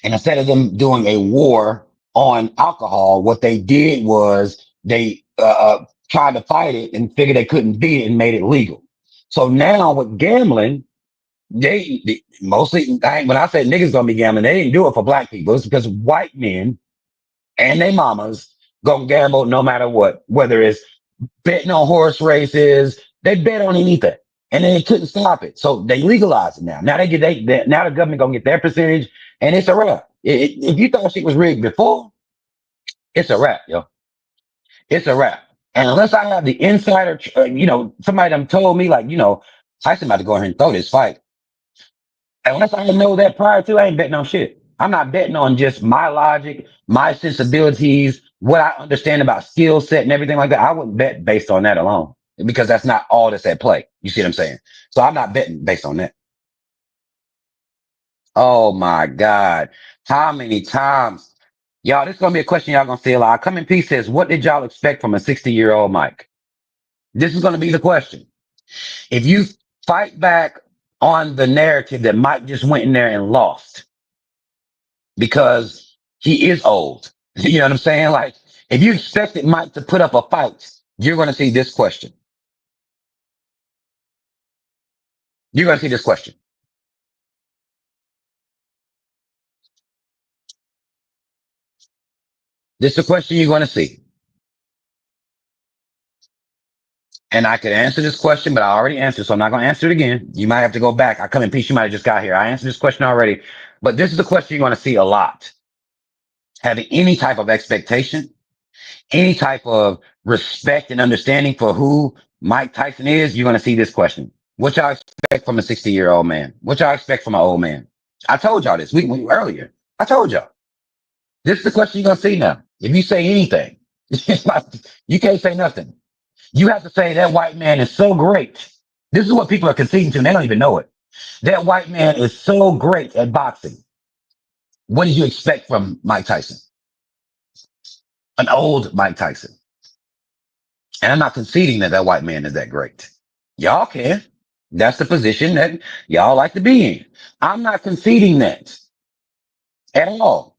And instead of them doing a war on alcohol. What they did was they tried to fight it and figured they couldn't beat it and made it legal. So now with gambling, they mostly, when I said niggas gonna be gambling, they didn't do it for black people. It's because white men and their mamas gonna gamble no matter what, whether it's betting on horse races, they bet on anything. And they couldn't stop it. So they legalize it now. Now now the government gonna get their percentage and it's a wrap. If you thought shit was rigged before, it's a wrap, yo. It's a wrap. And unless I have the insider, somebody done told me like, Tyson about to go ahead and throw this fight. And unless I know that prior to, I ain't betting on shit. I'm not betting on just my logic, my sensibilities, what I understand about skill set and everything like that. I wouldn't bet based on that alone because that's not all that's at play. You see what I'm saying? So I'm not betting based on that. Oh my God. How many times? Y'all, this is going to be a question y'all going to see a lot. Come in Peace says, what did y'all expect from a 60-year-old Mike? This is going to be the question. If you fight back on the narrative that Mike just went in there and lost, because he is old. You know what I'm saying? Like, if you expected Mike to put up a fight, you're going to see this question. You're going to see this question. This is the question you're going to see. And I could answer this question, but I already answered, so I'm not going to answer it again. You might have to go back. I come in peace. You might have just got here. I answered this question already, but this is the question you're going to see a lot. Having any type of expectation, any type of respect and understanding for who Mike Tyson is, you're going to see this question. What y'all expect from a 60-year-old man? What y'all expect from an old man? I told y'all this earlier. I told y'all. This is the question you're going to see now. If you say anything, it's like, you can't say nothing. You have to say that white man is so great. This is what people are conceding to, and they don't even know it. That white man is so great at boxing. What did you expect from Mike Tyson? An old Mike Tyson. And I'm not conceding that that white man is that great. Y'all can. That's the position that y'all like to be in. I'm not conceding that at all.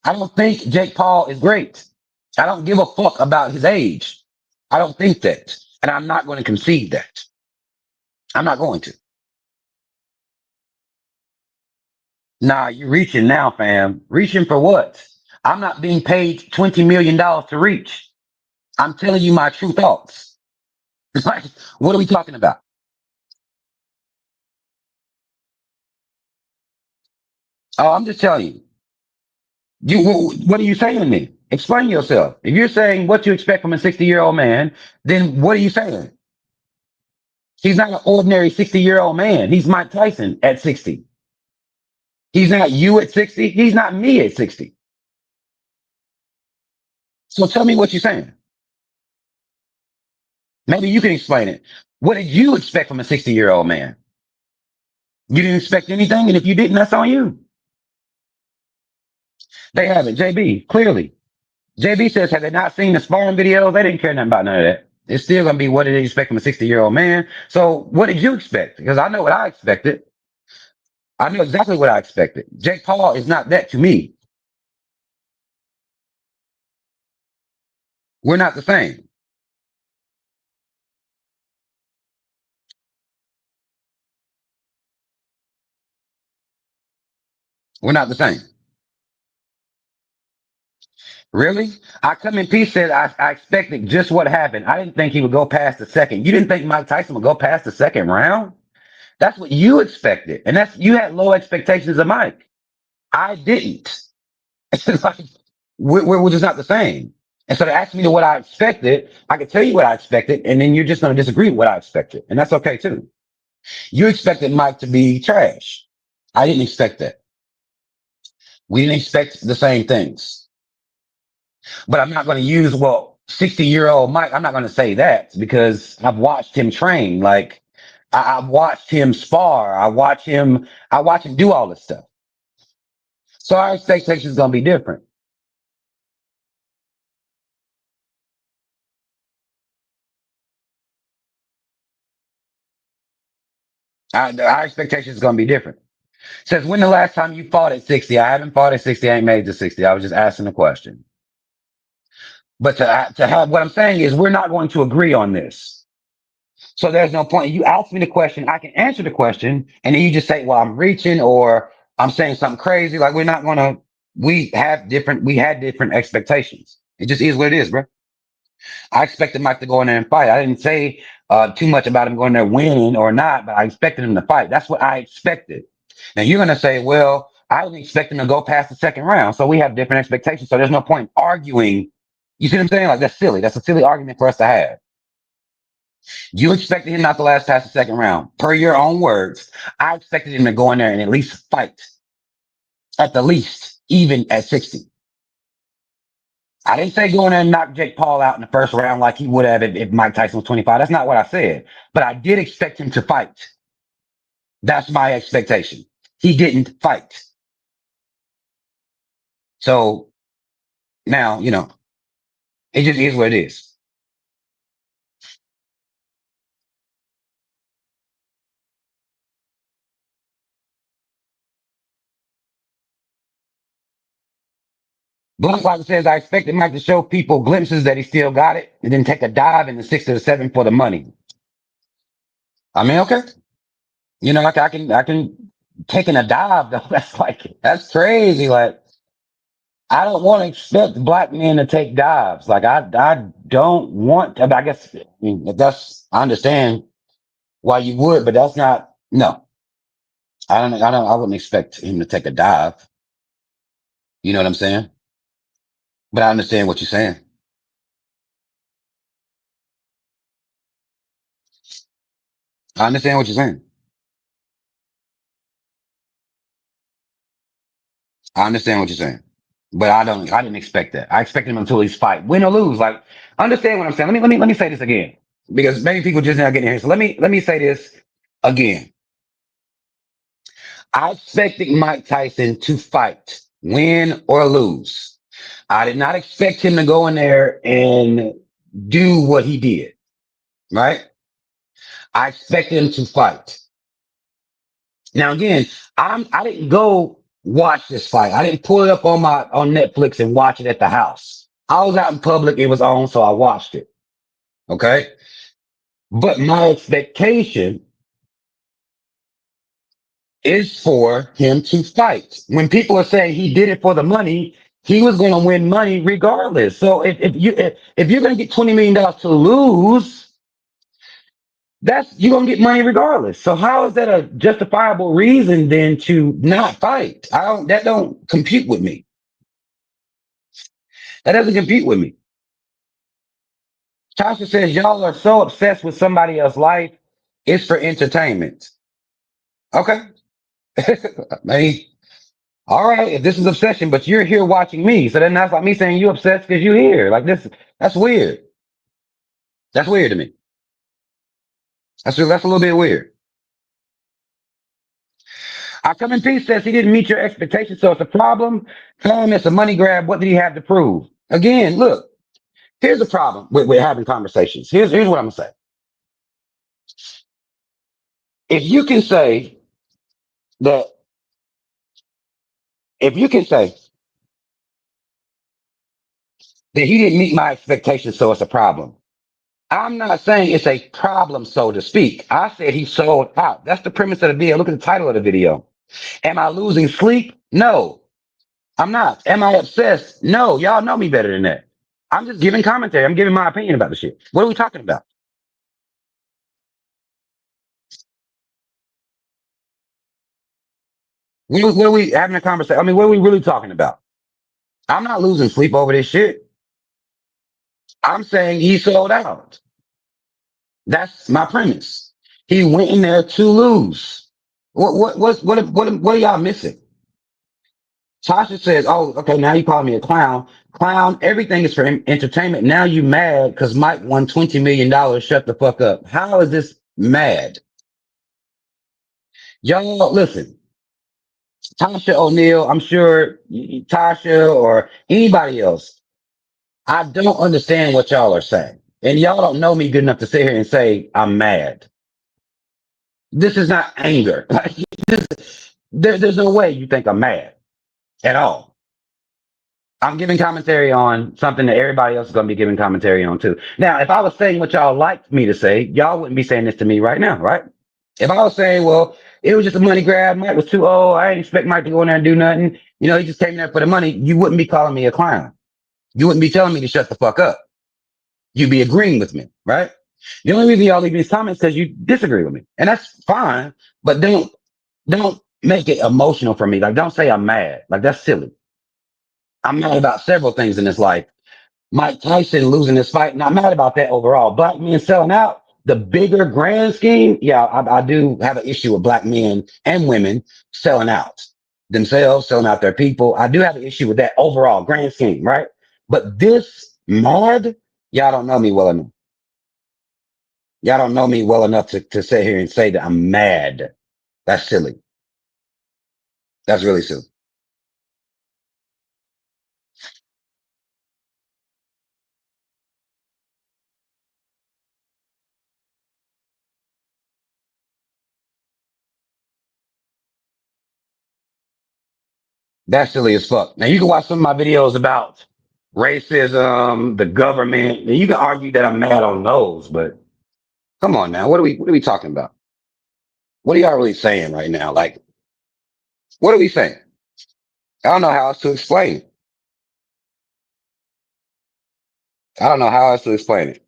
I don't think Jake Paul is great. I don't give a fuck about his age. I don't think that. And I'm not going to concede that. I'm not going to. Nah, you're reaching now, fam. Reaching for what? I'm not being paid $20 million to reach. I'm telling you my true thoughts. Like, what are we talking about? Oh, I'm just telling you. What are you saying to me? Explain yourself. If you're saying what you expect from a 60-year-old man, then what are you saying? He's not an ordinary 60-year-old man. He's Mike Tyson at 60. He's not you at 60. He's not me at 60. So tell me what you're saying. Maybe you can explain it. What did you expect from a 60-year-old man? You didn't expect anything, and if you didn't, that's on you. They haven't. JB, clearly. JB says, have they not seen the sparring videos? They didn't care nothing about none of that. It's still going to be what did they expect from a 60-year-old man. So what did you expect? Because I know what I expected. I know exactly what I expected. Jake Paul is not that to me. We're not the same. We're not the same. Really? I come in peace said I expected just what happened. I didn't think he would go past the second. You didn't think Mike Tyson would go past the second round? That's what you expected. And that's you had low expectations of Mike. I didn't. It's like we're just not the same. And so to ask me to what I expected, I could tell you what I expected, and then you're just going to disagree with what I expected. And that's okay too. You expected Mike to be trash. I didn't expect that. We didn't expect the same things. But I'm not going to use, well, 60-year-old Mike. I'm not going to say that because I've watched him train. Like I've watched him spar. I watch him do all this stuff. So our expectations is going to be different. Our expectations is going to be different. Says, when the last time you fought at 60? I haven't fought at 60. I ain't made to 60. I was just asking a question. But to have, what I'm saying is we're not going to agree on this. So there's no point. You ask me the question, I can answer the question, and then you just say, well, I'm reaching or I'm saying something crazy. Like, we're not going to, we had different expectations. It just is what it is, bro. I expected Mike to go in there and fight. I didn't say too much about him going there winning or not, but I expected him to fight. That's what I expected. Now you're going to say, well, I didn't expect him to go past the second round. So we have different expectations. So there's no point arguing. You see what I'm saying? Like, that's silly. That's a silly argument for us to have. You expected him not to last past the second round. Per your own words, I expected him to go in there and at least fight, at the least, even at 60. I didn't say go in there and knock Jake Paul out in the first round like he would have if Mike Tyson was 25. That's not what I said. But I did expect him to fight. That's my expectation. He didn't fight. So now, it just is what it is. Blunt says, I expected Mike to show people glimpses that he still got it and then take a dive in the six or the seven for the money. I mean, okay. Like I can taking a dive though. That's crazy. Like, I don't want to expect black men to take dives. Like, I don't want to, I guess, I mean, if that's, I understand why you would, but that's not, no, I wouldn't expect him to take a dive. You know what I'm saying? But I understand what you're saying. I understand what you're saying. I understand what you're saying. But I didn't expect that. I expected him to at least fight, win or lose. Like, understand what I'm saying. Let me say this again. Because maybe people just now getting here. So let me say this again. I expected Mike Tyson to fight, win or lose. I did not expect him to go in there and do what he did, right? I expected him to fight. Now again, I didn't go watch this fight. I didn't pull it up on Netflix and watch it at the house. I was out in public, it was on, so I watched it. Okay. But my expectation is for him to fight. When people are saying he did it for the money, he was going to win money regardless. So if you're going to get $20 million to lose, that's you're going to get money regardless. So how is that a justifiable reason then to not fight? That don't compute with me. That doesn't compute with me. Tasha says y'all are so obsessed with somebody else's life. It's for entertainment. Okay. I mean, all right, if this is obsession, but you're here watching me, so then that's like me saying you obsessed because you're here. Like this, that's weird. That's weird to me. That's a little bit weird. I come in peace says he didn't meet your expectations, so it's a problem. Claim it's a money grab. What did he have to prove? Again, look, here's the problem with having conversations. Here's what I'm gonna say. If you can say that, if you can say that he didn't meet my expectations, so it's a problem. I'm not saying it's a problem, so to speak. I said he sold out. That's the premise of the video. Look at the title of the video. Am I losing sleep? No, I'm not. Am I obsessed? No, y'all know me better than that. I'm just giving commentary. I'm giving my opinion about the shit. What are we talking about? What are we having a conversation? I mean, what are we really talking about? I'm not losing sleep over this shit. I'm saying he sold out. That's my premise. He went in there to lose. What are y'all missing? Tasha says, "Oh, okay. Now you call me a clown. Clown. Everything is for entertainment. Now you mad because Mike won $20 million. Shut the fuck up. How is this mad? Y'all, listen. Tasha O'Neil. I'm sure Tasha or anybody else. I don't understand what y'all are saying, and y'all don't know me good enough to sit here and say I'm mad. This is not anger. There's no way you think I'm mad at all. I'm giving commentary on something that everybody else is going to be giving commentary on too. Now, if I was saying what y'all liked me to say, y'all wouldn't be saying this to me right now, right? If I was saying, well, it was just a money grab, Mike was too old, I didn't expect Mike to go in there and do nothing. He just came there for the money. You wouldn't be calling me a clown. You wouldn't be telling me to shut the fuck up. You'd be agreeing with me, right? The only reason y'all leave these comments because you disagree with me, and that's fine. But don't make it emotional for me. Like, don't say I'm mad. Like, that's silly. I'm mad about several things in this life. Mike Tyson losing this fight, not mad about that overall. Black men selling out, the bigger grand scheme, yeah, I do have an issue with black men and women selling out themselves, selling out their people. I do have an issue with that overall grand scheme, right? But this mad, y'all don't know me well enough. Y'all don't know me well enough to sit here and say that I'm mad. That's silly. That's really silly. That's silly as fuck. Now you can watch some of my videos about racism, the government, and you can argue that I'm mad on those, but come on now, what are we talking about? What are y'all really saying right now? Like, what are we saying? I don't know how else to explain it. I don't know how else to explain it.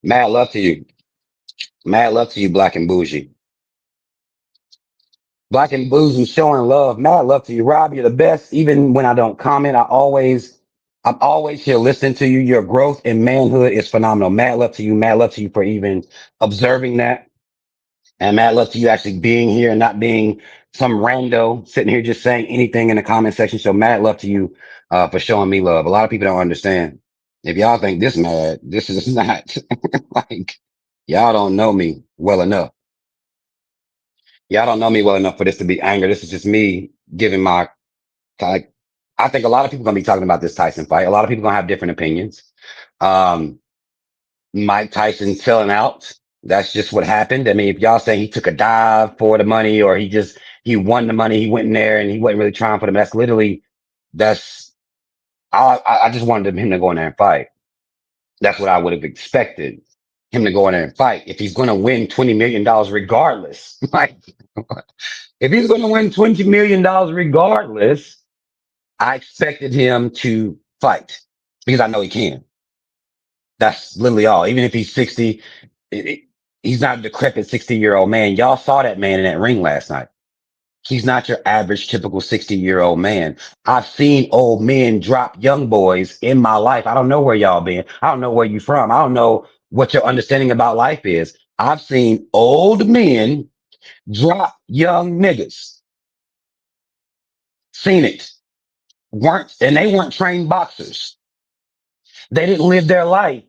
Mad love to you. Mad love to you, Black and Bougie. Black and Bougie showing love. Mad love to you, Rob. You're the best. Even when I don't comment, I'm always here listening to you. Your growth in manhood is phenomenal. Mad love to you. Mad love to you for even observing that. And mad love to you actually being here and not being some rando sitting here just saying anything in the comment section. So mad love to you for showing me love. A lot of people don't understand. If y'all think this mad, this is not like y'all don't know me well enough. Y'all don't know me well enough for this to be anger. This is just me giving my like. I think a lot of people gonna be talking about this Tyson fight. A lot of people gonna have different opinions. Um, Mike Tyson selling out. That's just what happened. I mean, if y'all say he took a dive for the money or he won the money, he went in there and he wasn't really trying for them. That's literally that's I just wanted him to go in there and fight. That's what I would have expected him to go in there and fight. If he's going to win $20 million regardless, like if he's going to win $20 million regardless, I expected him to fight because I know he can. That's literally all. Even if he's 60, it, it, he's not a decrepit 60-year-old man. Y'all saw that man in that ring last night. He's not your average typical 60-year-old man. I've seen old men drop young boys in my life. I don't know where y'all been. I don't know where you from. I don't know what your understanding about life is. I've seen old men drop young niggas. Seen it. They weren't trained boxers. They didn't live their life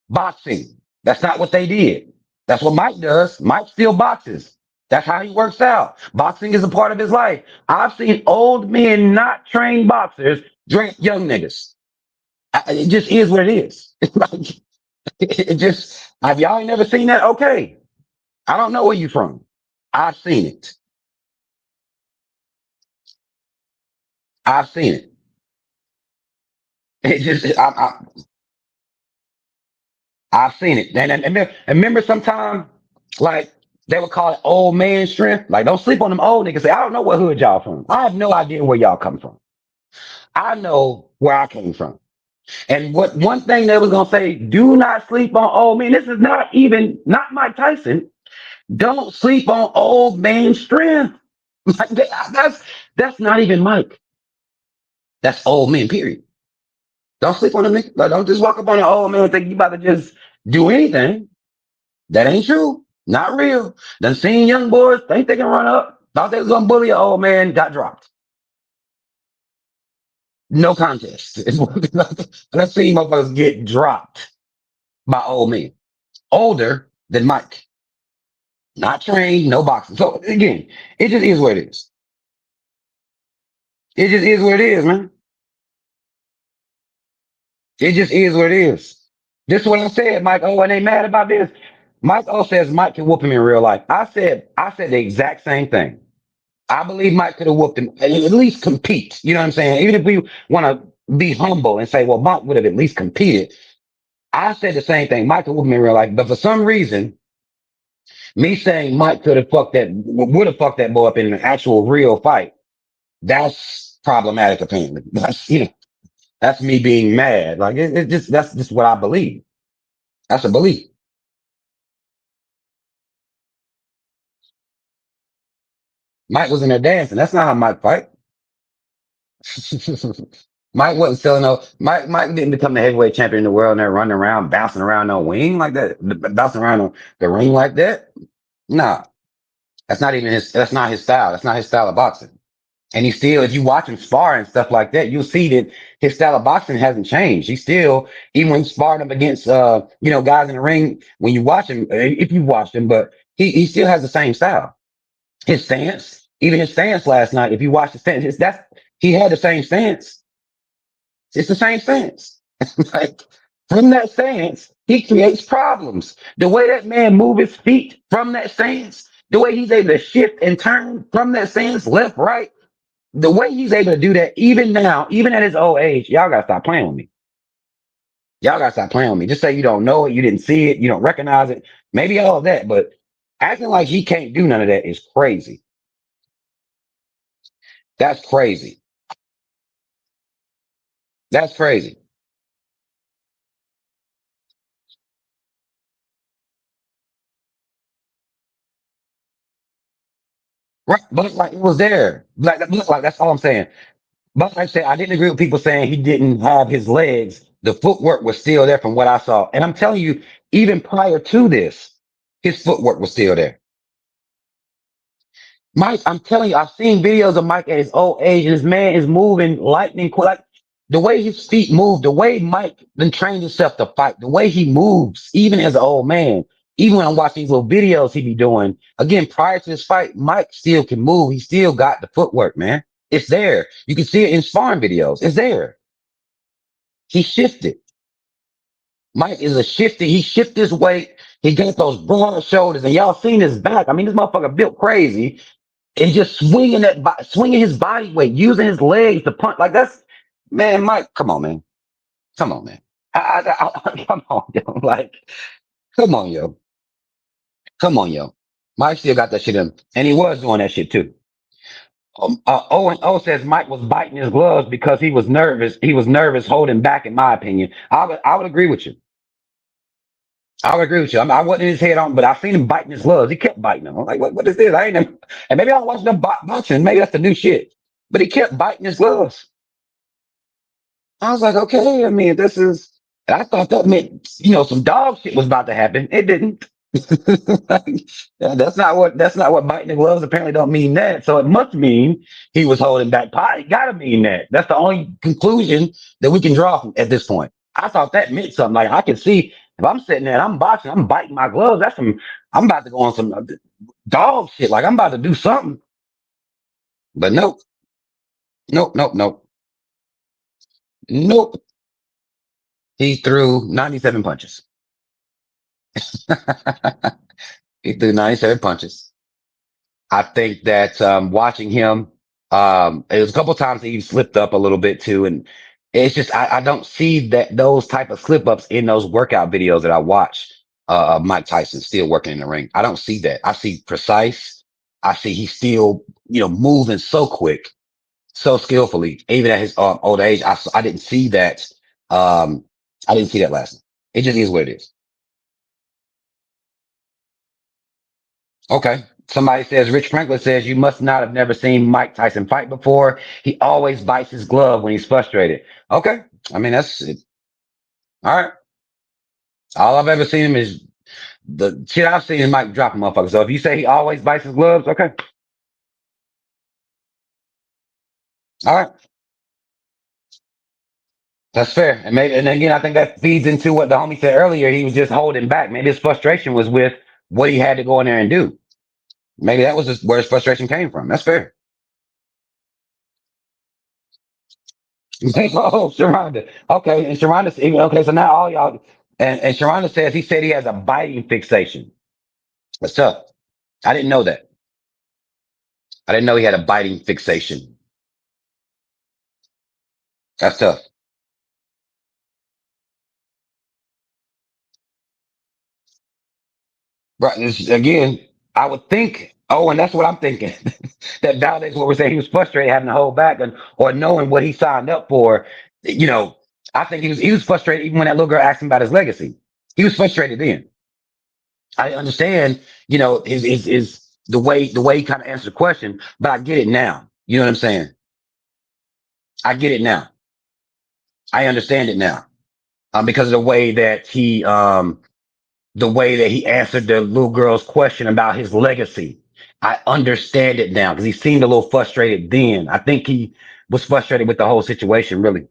boxing. That's not what they did. That's what Mike does. Mike still boxes. That's how he works out. Boxing is a part of his life. I've seen old men, not trained boxers, drink young niggas. It just is what it is. It's like, it just, if y'all ain't never seen that, okay. I don't know where you from. I've seen it. I've seen it. It just, I've seen it. And remember sometime, like, they would call it old man strength. Like, don't sleep on them old niggas. Say, I don't know what hood y'all from. I have no idea where y'all come from. I know where I came from. And what one thing they was gonna say, do not sleep on old men. This is not Mike Tyson. Don't sleep on old man strength. Like that's not even Mike. That's old men, period. Don't sleep on them niggas. Like, don't just walk up on an old man and think you about to just do anything. That ain't true. Not real. Done seen young boys think they can run up. Thought they was gonna bully an old man, got dropped. No contest. Let's see motherfuckers get dropped by old men. Older than Mike. Not trained, no boxing. So again, it just is what it is. It just is what it is, man. It just is what it is. This is what I said, Mike. Oh, and they mad about this. Mike O says Mike can whoop him in real life. I said the exact same thing. I believe Mike could have whooped him and at least compete. You know what I'm saying? Even if we want to be humble and say, well, Mike would have at least competed. I said the same thing. Mike could whoop him in real life. But for some reason, me saying Mike could have fucked that, would have fucked that boy up in an actual real fight, that's problematic apparently. That's me being mad. Like it just, that's just what I believe. That's a belief. Mike was in there dancing. That's not how Mike fight. Mike wasn't selling no. Mike didn't become the heavyweight champion in the world and they're running around, bouncing around no wing like that, bouncing around the ring like that. Nah, that's not even his. That's not his style. That's not his style of boxing. And he still, if you watch him spar and stuff like that, you'll see that his style of boxing hasn't changed. He still, even when sparring up against, guys in the ring, when you watch him, if you watched him, but he still has the same style. His stance, even his stance last night, if you watch the stance, he had the same stance. It's the same stance. Like from that stance, he creates problems. The way that man move his feet from that stance, the way he's able to shift and turn from that stance, left, right, the way he's able to do that, even now, even at his old age, y'all gotta stop playing with me. Y'all gotta stop playing with me. Just say you don't know it, you didn't see it, you don't recognize it, maybe all of that, but acting like he can't do none of that is crazy. That's crazy. That's crazy. Right, but like it was there. Like that's all I'm saying. But like I said, I didn't agree with people saying he didn't have his legs. The footwork was still there from what I saw. And I'm telling you, even prior to this, his footwork was still there. Mike, I'm telling you, I've seen videos of Mike at his old age, and this man is moving lightning quick. Like the way his feet move, the way Mike then trained himself to fight, the way he moves, even as an old man. Even when I'm watching these little videos he be doing, again, prior to this fight, Mike still can move. He still got the footwork, man. It's there. You can see it in sparring videos. It's there. He shifted. Mike is a shifty. He shifted his weight. He got those broad shoulders, and y'all seen his back. I mean, this motherfucker built crazy and just swinging swinging his body weight, using his legs to punch. Like that's, man, Mike. Come on, man. Come on, man. Come on, yo. Like, come on, yo. Come on, yo. Mike still got that shit in him, and he was doing that shit too. Owen O says Mike was biting his gloves because he was nervous. He was nervous holding back, in my opinion. I would agree with you. I would agree with you. I wasn't in his head on, but I seen him biting his gloves. He kept biting them. I'm like, what is this? I ain't never, and maybe I don't watch them boxing. Maybe that's the new shit. But he kept biting his gloves. I was like, okay. I mean, this is. I thought that meant some dog shit was about to happen. It didn't. That's not what biting the gloves apparently don't mean that. So it must mean he was holding back. It gotta mean that. That's the only conclusion that we can draw from at this point. I thought that meant something. Like I can see if I'm sitting there and I'm boxing, I'm biting my gloves. That's some. I'm about to go on some dog shit. Like I'm about to do something. But nope, nope, nope, nope, nope. He threw 97 punches. He threw 97 punches. I think that watching him, it was a couple times he slipped up a little bit too, and it's just I don't see that those type of slip ups in those workout videos that I watch. Of Mike Tyson still working in the ring. I don't see that. I see precise. I see he's still moving so quick, so skillfully, even at his old age. I didn't see that. Um, I didn't see that last night. It just is what it is. Okay. Somebody says, Rich Franklin says, you must not have never seen Mike Tyson fight before. He always bites his glove when he's frustrated. Okay. I mean, that's it. All right. All I've ever seen him is the shit I've seen is Mike drop a motherfucker. So if you say he always bites his gloves, okay. All right. That's fair. And maybe, and again, I think that feeds into what the homie said earlier. He was just holding back. Maybe his frustration was with what he had to go in there and do. Maybe that was just where his frustration came from. That's fair. Oh, Sharonda. Okay. And Sharonda, okay. So now all y'all. And Sharonda says he said he has a biting fixation. That's tough. I didn't know that. I didn't know he had a biting fixation. That's tough. Right. Again, I would think, oh, and that's what I'm thinking. That validates what we're saying. He was frustrated having to hold back or knowing what he signed up for. You know, I think he was frustrated even when that little girl asked him about his legacy. He was frustrated then. I understand, his the way he kind of answered the question, but I get it now. You know what I'm saying? I get it now. I understand it now. Because of the way that he answered the little girl's question about his legacy. I understand it now because he seemed a little frustrated then. I think he was frustrated with the whole situation, really.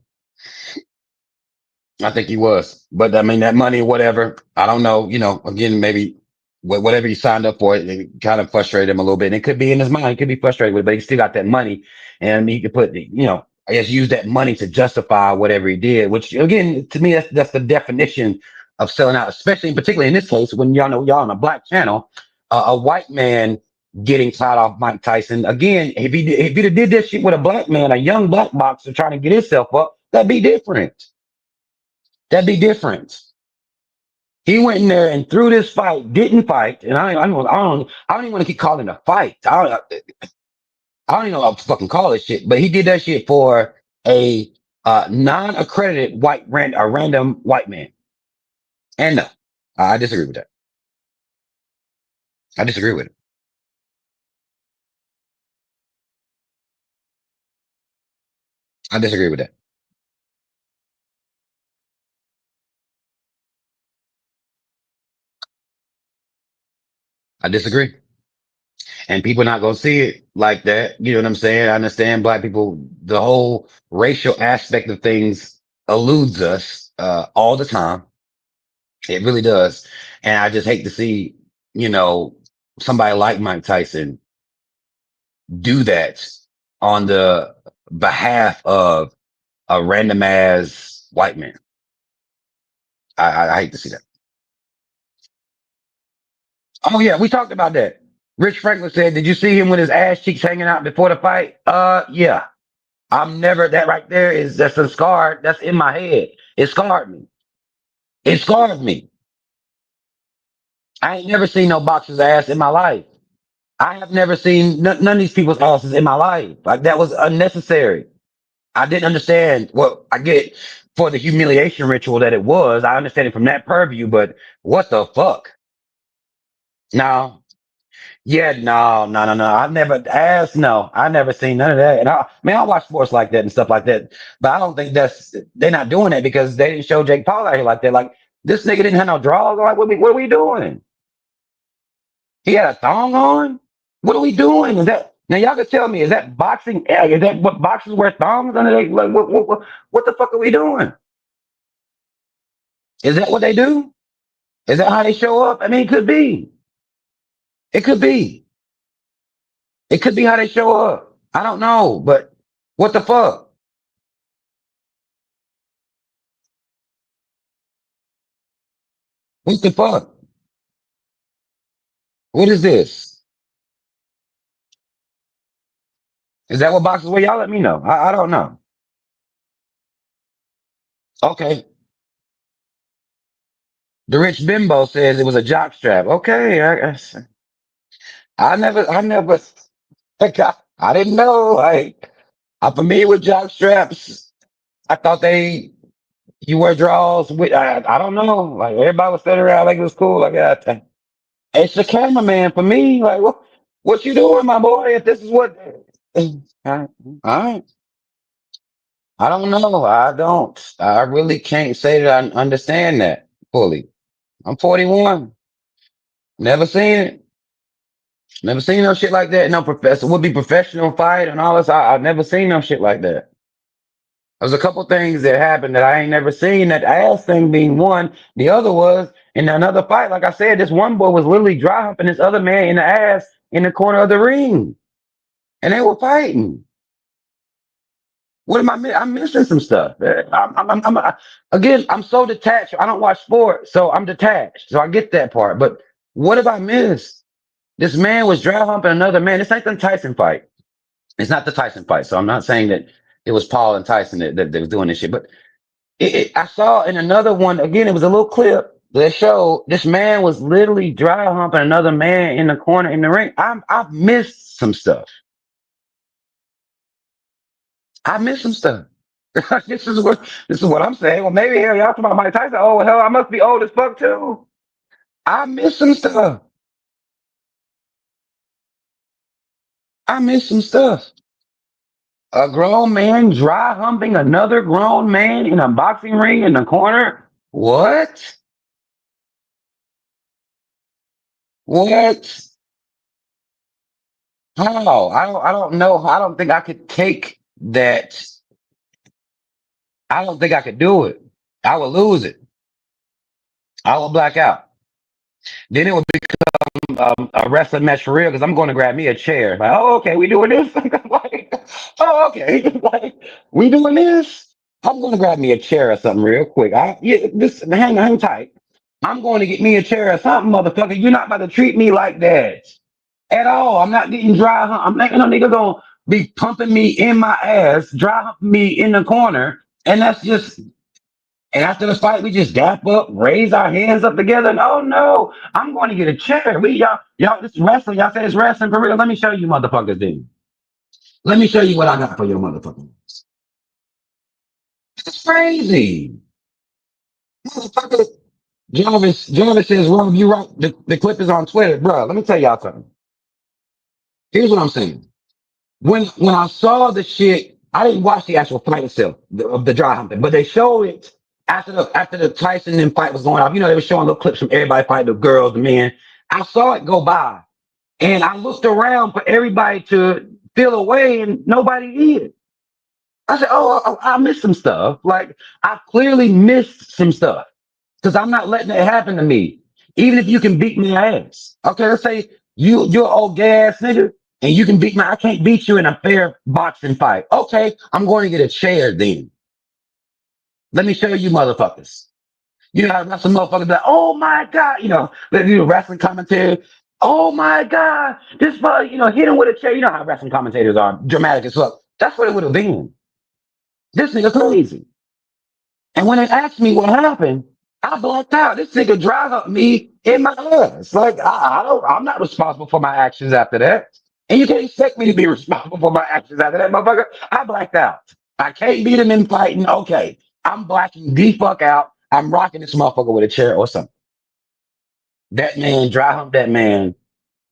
I think he was, but I mean that money, whatever. I don't know. Again, maybe whatever he signed up for, it kind of frustrated him a little bit. And it could be in his mind, he could be frustrated with it, but he still got that money, and he could I guess use that money to justify whatever he did. Which again, to me, that's the definition of selling out, especially particularly in this case when y'all know y'all on a black channel, a white man getting caught off Mike Tyson. Again, if he'd have did this shit with a black man, a young black boxer trying to get himself up, that'd be different. That'd be different. He went in there and through this fight, didn't fight, and I don't even want to keep calling it a fight. I don't even know what to fucking call this shit. But he did that shit for a non-accredited a random white man. And no, I disagree with that. I disagree with it. I disagree with that. I disagree. And people not gonna see it like that. You know what I'm saying? I understand black people. The whole racial aspect of things eludes us all the time. It really does. And I just hate to see, you know, somebody like Mike Tyson do that on the behalf of a random ass white man. I hate to see that. Oh yeah, we talked about that. Rich Franklin said, "Did you see him with his ass cheeks hanging out before the fight?" Yeah. I'm never that right there is that's a scar that's in my head. It scarred me. It scarred me. I ain't never seen no boxer's ass in my life. I have never seen none of these people's asses in my life. Like that was unnecessary. I didn't understand. Well, I get it for the humiliation ritual that it was. I understand it from that purview, but what the fuck? No. Yeah, no, no, no, no. I've never asked. No, I never seen none of that. And I watch sports like that and stuff like that, but I don't think they're not doing that because they didn't show Jake Paul out here like that. Like this nigga didn't have no draws. Like what are we doing? He had a thong on. What are we doing? Is that now? Y'all can tell me. Is that boxing? Is that what boxers wear thongs under? Like what the fuck are we doing? Is that what they do? Is that how they show up? I mean, it could be. It could be. It could be how they show up. I don't know, but what the fuck? What the fuck? What is this? Is that what boxers wear? Y'all let me know. I don't know. Okay. The rich bimbo says it was a jock strap. Okay. I never, I didn't know. Like, I'm familiar with jock straps. I thought you wear draws with, I don't know. Like, everybody was standing around like it was cool. Like, it's the cameraman for me. Like, what you doing, my boy? If this is what, all right. I don't know. I don't. I really can't say that I understand that fully. I'm 41. Never seen it. Never seen no shit like that. No professor would be professional fight and all this. I've never seen no shit like that. There's a couple things that happened that I ain't never seen. That ass thing being one. The other was in another fight. Like I said, this one boy was literally dry humping this other man in the ass in the corner of the ring, and they were fighting. What am I missing? I'm missing some stuff. Again, I'm so detached. I don't watch sports, so I'm detached. So I get that part. But what have I missed? This man was dry humping another man. It's like the Tyson fight. It's not the Tyson fight. So I'm not saying that it was Paul and Tyson that was doing this shit. But I saw in another one, again, it was a little clip that showed this man was literally dry humping another man in the corner in the ring. I've missed some stuff. I missed some stuff. This is what I'm saying. Well, maybe hell, y'all talking about Mike Tyson. Oh hell, I must be old as fuck too. I missed some stuff. I missed some stuff. A grown man dry humping another grown man in a boxing ring in the corner. What? What? How? I don't know. I don't think I could take that. I don't think I could do it. I would lose it. I would black out. Then it would a wrestling match for real because I'm going to grab me a chair. Like, oh, okay, we doing this? Like, oh, okay, like we doing this? I'm going to grab me a chair or something real quick. Yeah, this hang tight. I'm going to get me a chair or something, motherfucker. You're not about to treat me like that at all. I'm not getting dry. I'm not no nigga gonna be pumping me in my ass, dry humping me in the corner, and that's just. And after the fight, we just gap up, raise our hands up together, and oh no, I'm going to get a chair. Y'all, this is wrestling. Y'all say it's wrestling for real. Let me show you, motherfuckers. Then let me show you what I got for your motherfuckers. It's crazy, motherfucker. Jarvis says, "Well, you right. The clip is on Twitter, bro. Let me tell y'all something. Here's what I'm saying. When I saw the shit, I didn't watch the actual fight itself of the dry humping, but they showed it after the Tyson and fight was going off. You know, they were showing little clips from everybody fighting, the girls, the men. I saw it go by, and I looked around for everybody to feel away, and nobody did. I said, "Oh, I missed some stuff. Like I clearly missed some stuff because I'm not letting it happen to me. Even if you can beat my ass, okay? Let's say you're an old gay ass nigga, and you can beat my. I can't beat you in a fair boxing fight. Okay, I'm going to get a chair then. Let me show you, motherfuckers. You know, how some motherfuckers be like, oh my god, they do wrestling commentary. Oh my god, this fuck, hit him with a chair. You know how wrestling commentators are dramatic as fuck. That's what it would have been. This nigga crazy. And when they asked me what happened, I blacked out. This nigga drive up me in my ass. Like I'm not responsible for my actions after that. And you can't expect me to be responsible for my actions after that, motherfucker. I blacked out. I can't beat him in fighting. Okay. I'm blacking the fuck out. I'm rocking this motherfucker with a chair or something. That man, dry hump that man,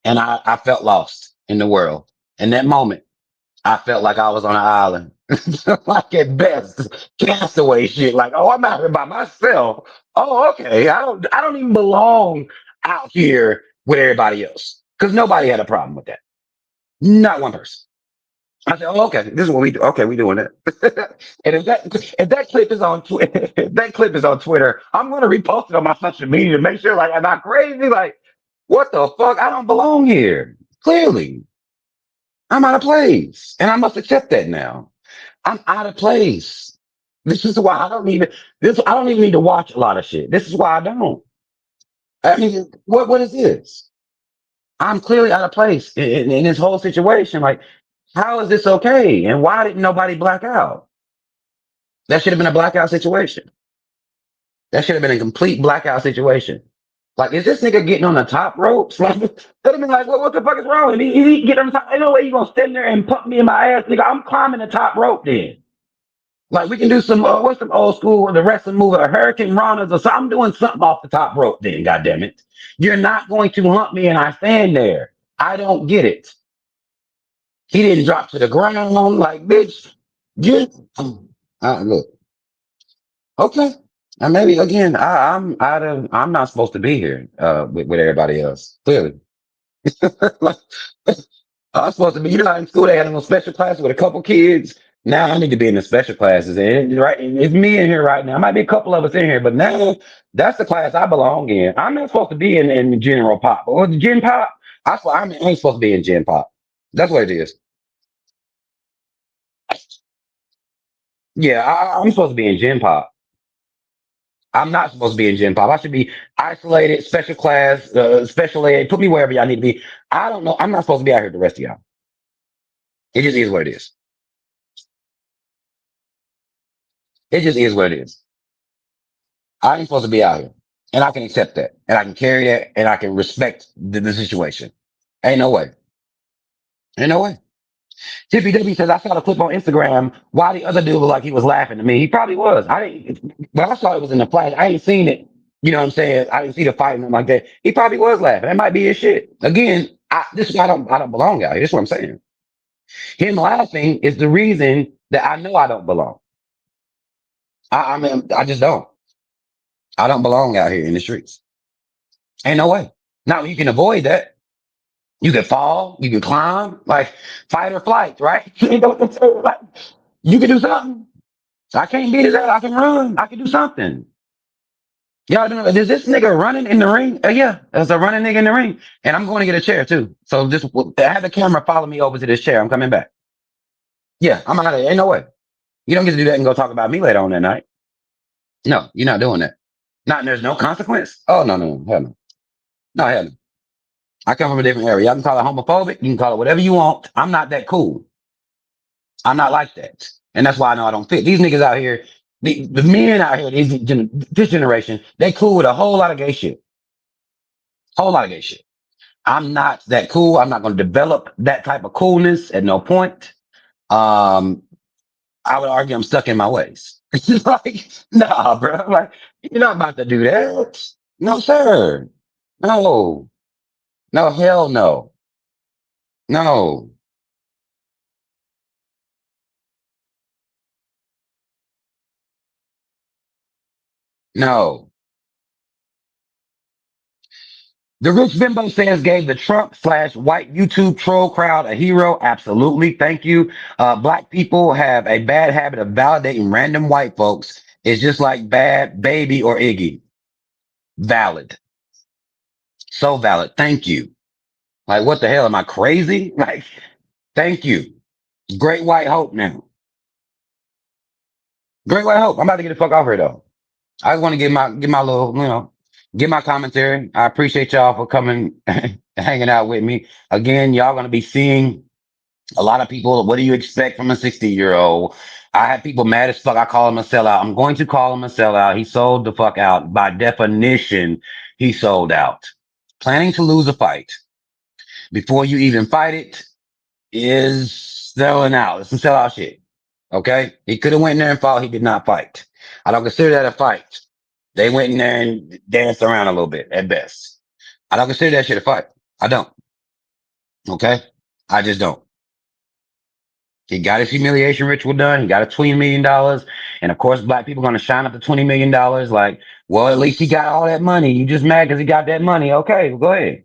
and I felt lost in the world. In that moment, I felt like I was on an island. Like at best, castaway shit. Like, oh, I'm out here by myself. Oh, okay. I don't even belong out here with everybody else. Because nobody had a problem with that. Not one person. I said, oh, okay, this is what we do. Okay, we doing it. And if that clip is on Twitter, if that clip is on Twitter, I'm gonna repost it on my social media to make sure like I'm not crazy. Like, what the fuck? I don't belong here. Clearly, I'm out of place. And I must accept that now. I'm out of place. This is why I don't even need to watch a lot of shit. This is why I don't. I mean, what is this? I'm clearly out of place in this whole situation. Like, how is this okay? And why didn't nobody black out? That should have been a blackout situation. That should have been a complete blackout situation. Like, is this nigga getting on the top ropes? Like, they'd have been like, what the fuck is wrong? He get on the top. Ain't no way you gonna stand there and pump me in my ass, nigga. I'm climbing the top rope then. Like we can do some what's some old school the wrestling move a hurricane runners or something. I'm doing something off the top rope then, goddamn it. You're not going to hump me and I stand there. I don't get it. He didn't drop to the ground like bitch. You look, okay. And maybe again, I'm not supposed to be here with everybody else. Clearly. Like, I'm supposed to be, in school they had a little special class with a couple kids. Now I need to be in the special classes. And right, it's me in here right now. Might be a couple of us in here, but now that's the class I belong in. I'm not supposed to be in general pop. Or the gen pop. I ain't supposed to be in gen pop. That's what it is. Yeah, I'm supposed to be in Gen Pop. I'm not supposed to be in Gen Pop. I should be isolated, special class, special ed. Put me wherever y'all need to be. I don't know. I'm not supposed to be out here with the rest of y'all. It just is what it is. It just is what it is. I ain't supposed to be out here. And I can accept that. And I can carry that. And I can respect the situation. Ain't no way. Ain't no way. Tippy W says, I saw the clip on Instagram. Why the other dude looked like he was laughing to me? He probably was. I didn't, but I saw it was in the flash. I ain't seen it. You know what I'm saying? I didn't see the fight and nothing like that. He probably was laughing. That might be his shit. Again, this is why I don't belong out here. This is what I'm saying. Him laughing is the reason that I know I don't belong. I mean, I just don't. I don't belong out here in the streets. Ain't no way. Now you can avoid that. You can fall. You can climb. Like fight or flight, right? You know what I'm saying? Like, you can do something. I can't beat his ass. I can run. I can do something. Y'all know, is this nigga running in the ring? Yeah, there's a running nigga in the ring. And I'm going to get a chair too. So just have the camera follow me over to this chair. I'm coming back. Yeah, I'm out of there. Ain't no way. You don't get to do that and go talk about me later on that night. No, you're not doing that. Not, there's no consequence. Oh, no, no, hell no. No, hell no. I come from a different area. Y'all can call it homophobic. You can call it whatever you want. I'm not that cool. I'm not like that. And that's why I know I don't fit. These niggas out here, the men out here, this generation, they cool with a whole lot of gay shit. Whole lot of gay shit. I'm not that cool. I'm not going to develop that type of coolness at no point. Um, I would argue I'm stuck in my ways. It's like, nah, bro. Like, you're not about to do that. No, sir. No. No, hell no. No. No. The Rich Bimbo says gave the Trump slash white YouTube troll crowd a hero. Absolutely. Thank you. Black people have a bad habit of validating random white folks. It's just like bad baby or Iggy. Valid. So valid. Thank you. Like, what the hell? Am I crazy? Like, thank you. Great white hope now. Great white hope. I'm about to get the fuck off here though. I just want to get my little, get my commentary. I appreciate y'all for coming hanging out with me. Again, y'all gonna be seeing a lot of people. What do you expect from a 60-year-old? I have people mad as fuck. I call him a sellout. I'm going to call him a sellout. He sold the fuck out. By definition, he sold out. Planning to lose a fight before you even fight it is selling out. It's some sellout shit. Okay? He could have went in there and fought. He did not fight. I don't consider that a fight. They went in there and danced around a little bit at best. I don't consider that shit a fight. I don't. Okay? I just don't. He got his humiliation ritual done. He got a $20 million. And of course, black people going to shine up the $20 million. Like, well, at least he got all that money. You just mad because he got that money. Okay, well, go ahead.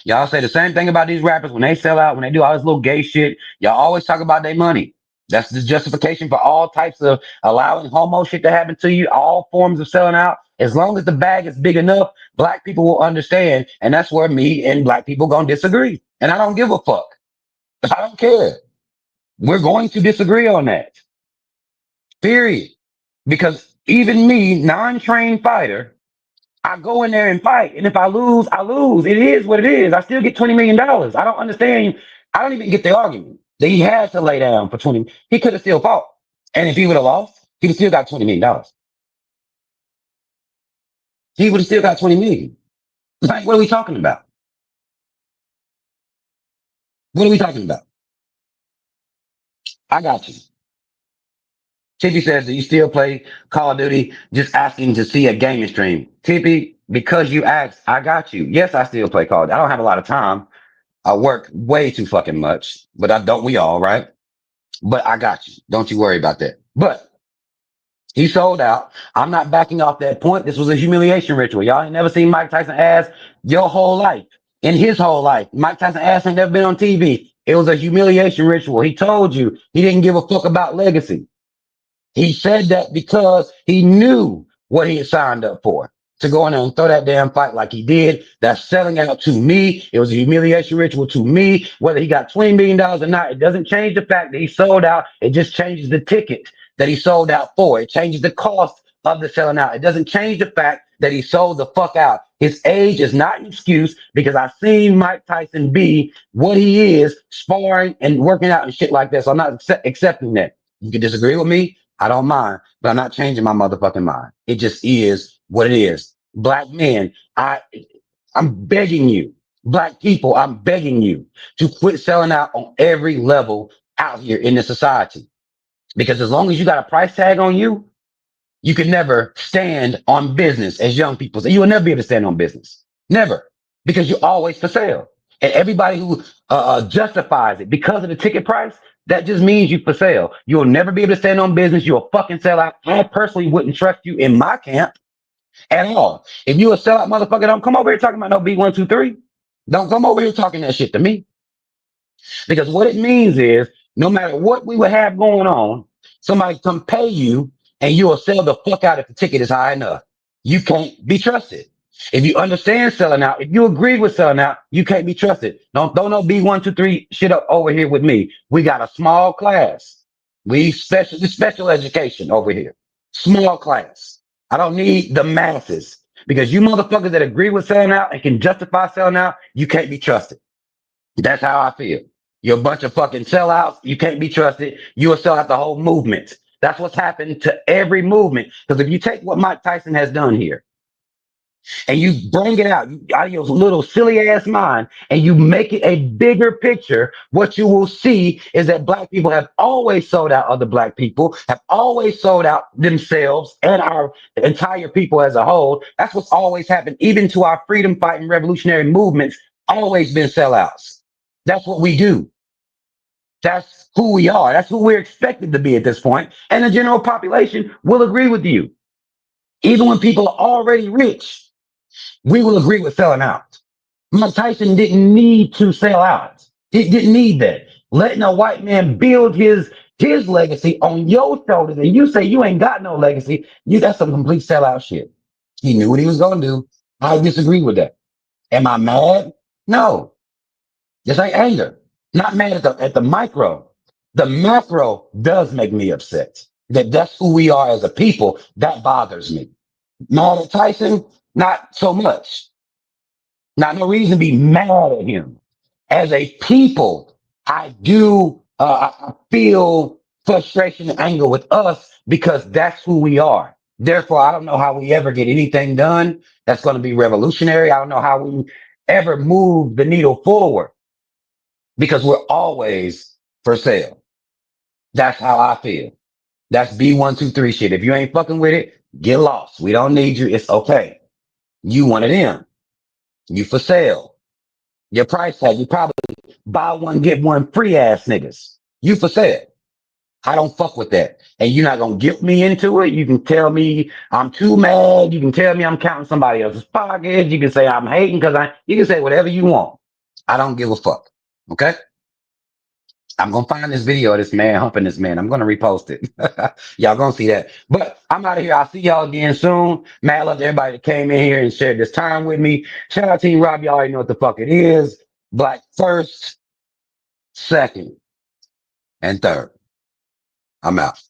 Y'all say the same thing about these rappers when they sell out, when they do all this little gay shit. Y'all always talk about their money. That's the justification for all types of allowing homo shit to happen to you, all forms of selling out. As long as the bag is big enough, black people will understand. And that's where me and black people gonna disagree. And I don't give a fuck. I don't care. We're going to disagree on that. Period. Because even me, non-trained fighter, I go in there and fight, and if I lose, I lose. It is what it is. I still get $20 million. I don't understand. I don't even get the argument that he had to lay down for 20. He could have still fought, and if he would have lost, he would still got $20 million. He would have still got 20 million. Like, what are we talking about? What are we talking about? I got you. Tippy says, do you still play Call of Duty? Just asking to see a gaming stream. Tippy, because you asked, I got you. Yes, I still play Call of Duty. I don't have a lot of time. I work way too fucking much, but I don't we all, right? But I got you. Don't you worry about that. But he sold out. I'm not backing off that point. This was a humiliation ritual. Y'all ain't never seen Mike Tyson ass your whole life. In his whole life. Mike Tyson ass ain't never been on TV. It was a humiliation ritual. He told you he didn't give a fuck about legacy. He said that because he knew what he had signed up for. To go in there and throw that damn fight like he did, that's selling out to me. It was a humiliation ritual to me. Whether he got $20 million or not, it doesn't change the fact that he sold out. It just changes the ticket. that he sold out for. It changes the cost of the selling out. It doesn't change the fact that he sold the fuck out. His age is not an excuse because I've seen Mike Tyson be what he is, sparring and working out and shit like that. So I'm not accepting that. You can disagree with me. I don't mind, but I'm not changing my motherfucking mind. It just is what it is. Black men, I'm begging you, black people, I'm begging you to quit selling out on every level out here in this society. Because as long as you got a price tag on you, you can never stand on business, as young people say. You will never be able to stand on business. Never. Because you're always for sale. And everybody who justifies it because of the ticket price, that just means you for sale. You'll never be able to stand on business. You'll fucking sell out. I personally wouldn't trust you in my camp at all. If you a sellout motherfucker, don't come over here talking about no B123. Don't come over here talking that shit to me. Because what it means is no matter what we would have going on, somebody come pay you and you will sell the fuck out if the ticket is high enough. You can't be trusted. If you understand selling out, if you agree with selling out, you can't be trusted. Don't no B123 shit up over here with me. We got a small class. We special education over here. Small class. I don't need the masses because you motherfuckers that agree with selling out and can justify selling out, you can't be trusted. That's how I feel. You're a bunch of fucking sellouts. You can't be trusted. You will sell out the whole movement. That's what's happened to every movement. Because if you take what Mike Tyson has done here and you bring it out of your little silly ass mind and you make it a bigger picture, what you will see is that black people have always sold out other black people, have always sold out themselves and our entire people as a whole. That's what's always happened, even to our freedom fighting revolutionary movements, always been sellouts. That's what we do. That's who we are. That's who we're expected to be at this point. And the general population will agree with you. Even when people are already rich, we will agree with selling out. Mike Tyson didn't need to sell out. He didn't need that. Letting a white man build his legacy on your shoulders, and you say you ain't got no legacy, you got some complete sellout shit. He knew what he was gonna do. I disagree with that. Am I mad? No. This ain't anger. Not mad at the micro. The macro does make me upset. That's who we are as a people. That bothers me. Mad at Tyson? Not so much. Not no reason to be mad at him. As a people, I do I feel frustration and anger with us because that's who we are. Therefore, I don't know how we ever get anything done that's going to be revolutionary. I don't know how we ever move the needle forward because we're always for sale. That's how I feel. That's B123 shit. If you ain't fucking with it, get lost. We don't need you. It's okay. You one of them. You for sale. Your price tag, you probably buy one, get one free ass niggas. You for sale. I don't fuck with that. And you're not gonna guilt me into it. You can tell me I'm too mad. You can tell me I'm counting somebody else's pockets. You can say I'm hating because you can say whatever you want. I don't give a fuck. Okay? I'm gonna find this video of this man humping this man. I'm gonna repost it. Y'all gonna see that. But I'm out of here. I'll see y'all again soon. Man, I love everybody that came in here and shared this time with me. Shout out to Team Rob. Y'all already know what the fuck it is. Black first, second, and third. I'm out.